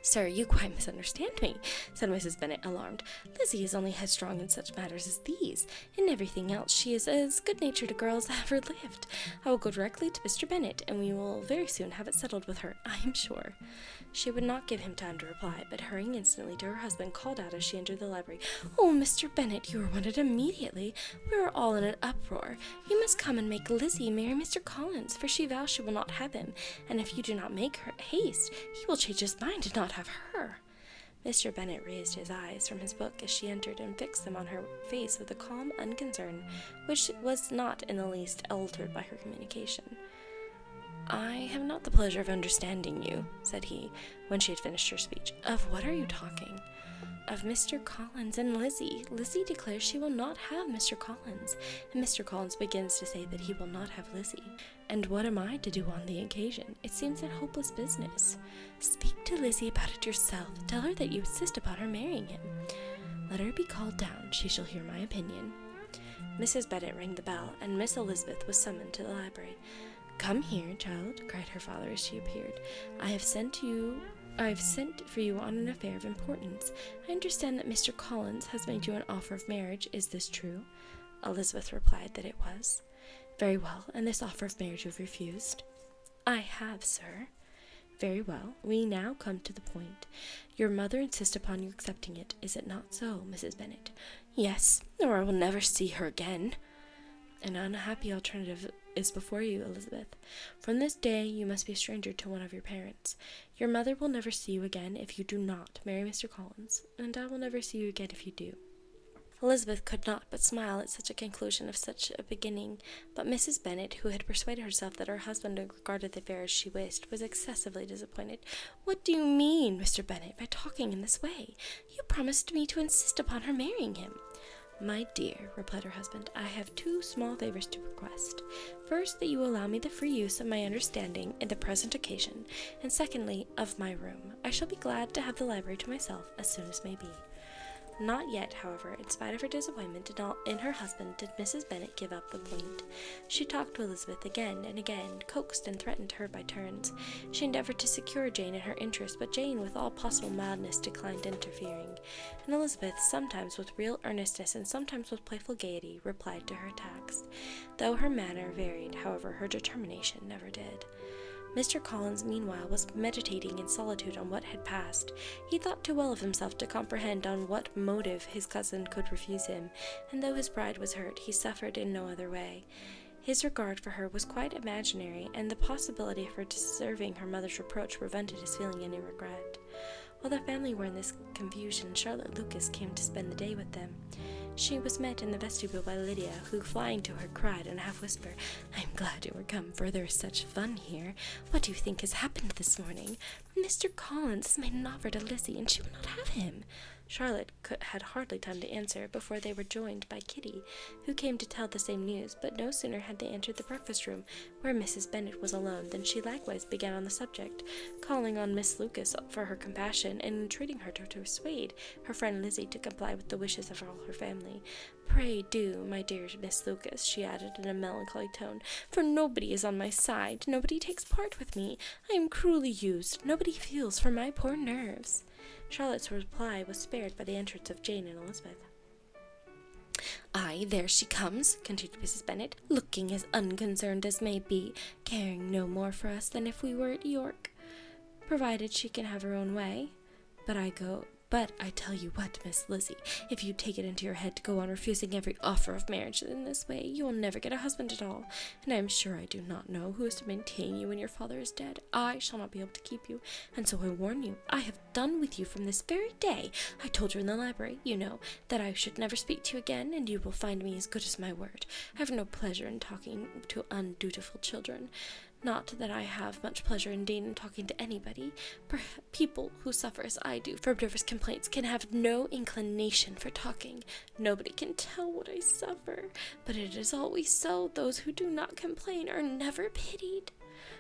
"Sir, you quite misunderstand me," said Mrs. Bennet, alarmed. "Lizzie is only headstrong in such matters as these. In everything else she is as good-natured a girl as ever lived. I will go directly to Mr. Bennet, and we will very soon have it settled with her, I am sure." She would not give him time to reply, but hurrying instantly to her husband, called out as she entered the library, "Oh, Mr. Bennet, you are wanted immediately. We are all in an uproar. You must come and make Lizzie marry Mr. Collins, for she vows she will not have him, and if you do not make her haste, he will change his mind and not have her." Mr. Bennet raised his eyes from his book as she entered, and fixed them on her face with a calm unconcern, which was not in the least altered by her communication. "I have not the pleasure of understanding you," said he, when she had finished her speech. "Of what are you talking?" "Of Mr. Collins and Lizzie. Lizzie declares she will not have Mr. Collins, and Mr. Collins begins to say that he will not have Lizzie. And what am I to do on the occasion? It seems a hopeless business. Speak to Lizzie about it yourself. Tell her that you insist upon her marrying him. Let her be called down. She shall hear my opinion." Mrs. Bennet rang the bell, and Miss Elizabeth was summoned to the library. "Come here, child," cried her father as she appeared. I have sent for you on an affair of importance. I understand that Mr. Collins has made you an offer of marriage. Is this true?" Elizabeth replied that it was. "Very well, and this offer of marriage you have refused?" "I have, sir." "Very well, we now come to the point. Your mother insists upon you accepting it. Is it not so, Mrs. Bennet?" "Yes, or I will never see her again." "An unhappy alternative is before you, Elizabeth. From this day you must be a stranger to one of your parents. Your mother will never see you again if you do not marry Mr. Collins, and I will never see you again if you do." Elizabeth could not but smile at such a conclusion of such a beginning, but Mrs. Bennet, who had persuaded herself that her husband regarded the affair as she wished, was excessively disappointed. "What do you mean, Mr. Bennet, by talking in this way? You promised me to insist upon her marrying him." "My dear," replied her husband, "I have two small favors to request. First, that you allow me the free use of my understanding in the present occasion, and secondly, of my room. I shall be glad to have the library to myself as soon as may be." Not yet, however, in spite of her disappointment in her husband, did Mrs. Bennet give up the point. She talked to Elizabeth again and again, coaxed and threatened her by turns. She endeavored to secure Jane in her interest, but Jane, with all possible mildness, declined interfering, and Elizabeth, sometimes with real earnestness and sometimes with playful gaiety, replied to her attacks. Though her manner varied, however, her determination never did. Mr. Collins, meanwhile, was meditating in solitude on what had passed. He thought too well of himself to comprehend on what motive his cousin could refuse him, and though his pride was hurt, he suffered in no other way. His regard for her was quite imaginary, and the possibility of her deserving her mother's reproach prevented his feeling any regret. While the family were in this confusion, Charlotte Lucas came to spend the day with them. She was met in the vestibule by Lydia, who, flying to her, cried in a half-whisper, "I am glad you are come, for there is such fun here. What do you think has happened this morning? Mr. Collins has made an offer to Lizzie, and she will not have him." Charlotte had hardly time to answer before they were joined by Kitty, who came to tell the same news, but no sooner had they entered the breakfast-room, where Mrs. Bennet was alone, than she likewise began on the subject, calling on Miss Lucas for her compassion, and entreating her to persuade her friend Lizzie to comply with the wishes of all her family. "Pray do, my dear Miss Lucas," she added in a melancholy tone, "for nobody is on my side, nobody takes part with me. I am cruelly used, nobody feels for my poor nerves." Charlotte's reply was spared by the entrance of Jane and Elizabeth. "Aye, there she comes," continued Mrs. Bennet, "looking as unconcerned as may be, caring no more for us than if we were at York, provided she can have her own way. But I tell you what, Miss Lizzie, if you take it into your head to go on refusing every offer of marriage in this way, you will never get a husband at all, and I am sure I do not know who is to maintain you when your father is dead. I shall not be able to keep you, and so I warn you, I have done with you from this very day. I told you in the library, you know, that I should never speak to you again, and you will find me as good as my word. I have no pleasure in talking to undutiful children. Not that I have much pleasure indeed in talking to anybody. People who suffer as I do from nervous complaints can have no inclination for talking. Nobody can tell what I suffer, but it is always so. Those who do not complain are never pitied."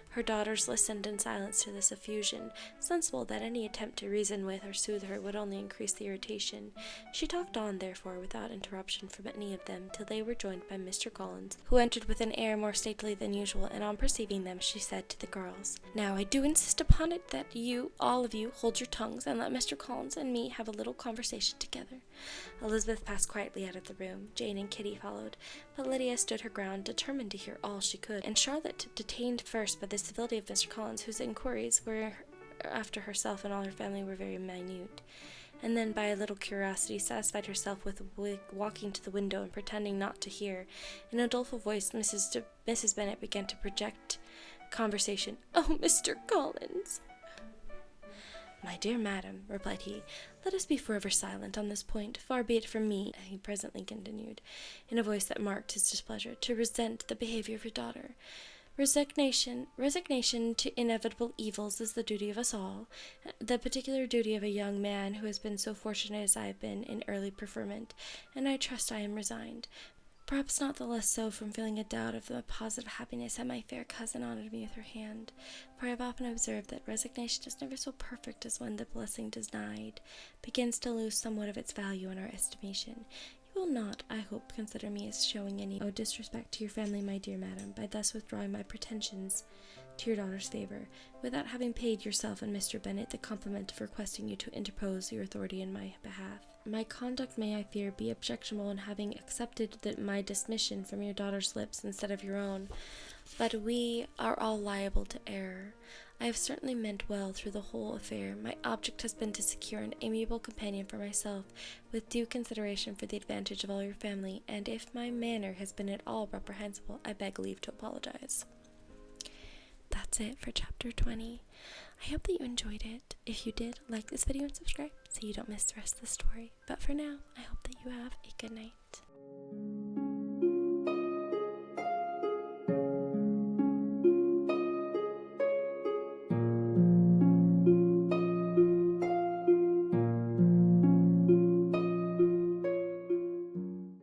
Her daughters listened in silence to this effusion, sensible that any attempt to reason with or soothe her would only increase the irritation. She talked on, therefore, without interruption from any of them, till they were joined by Mr. Collins, who entered with an air more stately than usual, and on perceiving them, she said to the girls, "Now I do insist upon it that you, all of you, hold your tongues, and let Mr. Collins and me have a little conversation together." Elizabeth passed quietly out of the room. Jane and Kitty followed, but Lydia stood her ground, determined to hear all she could, and Charlotte, detained first by the civility of Mr. Collins, whose inquiries were after herself and all her family were very minute, and then by a little curiosity satisfied herself with walking to the window and pretending not to hear. In a doleful voice, Mrs. Bennet began to project conversation. "Oh, Mr. Collins!" "My dear madam," replied he, "let us be forever silent on this point. Far be it from me," he presently continued, in a voice that marked his displeasure, "to resent the behavior of your daughter. Resignation to inevitable evils is the duty of us all, the particular duty of a young man who has been so fortunate as I have been in early preferment, and I trust I am resigned. Perhaps not the less so from feeling a doubt of the positive happiness that my fair cousin honored me with her hand, for I have often observed that resignation is never so perfect as when the blessing denied begins to lose somewhat of its value in our estimation. You will not, I hope, consider me as showing any disrespect to your family, my dear madam, by thus withdrawing my pretensions to your daughter's favor, without having paid yourself and Mr. Bennet the compliment of requesting you to interpose your authority in my behalf. My conduct may, I fear, be objectionable in having accepted my dismission from your daughter's lips instead of your own, but we are all liable to error. I have certainly meant well through the whole affair. My object has been to secure an amiable companion for myself, with due consideration for the advantage of all your family, and if my manner has been at all reprehensible, I beg leave to apologize. That's it for chapter 20. I hope that you enjoyed it. If you did, like this video and subscribe so you don't miss the rest of the story. But for now, I hope that you have a good night.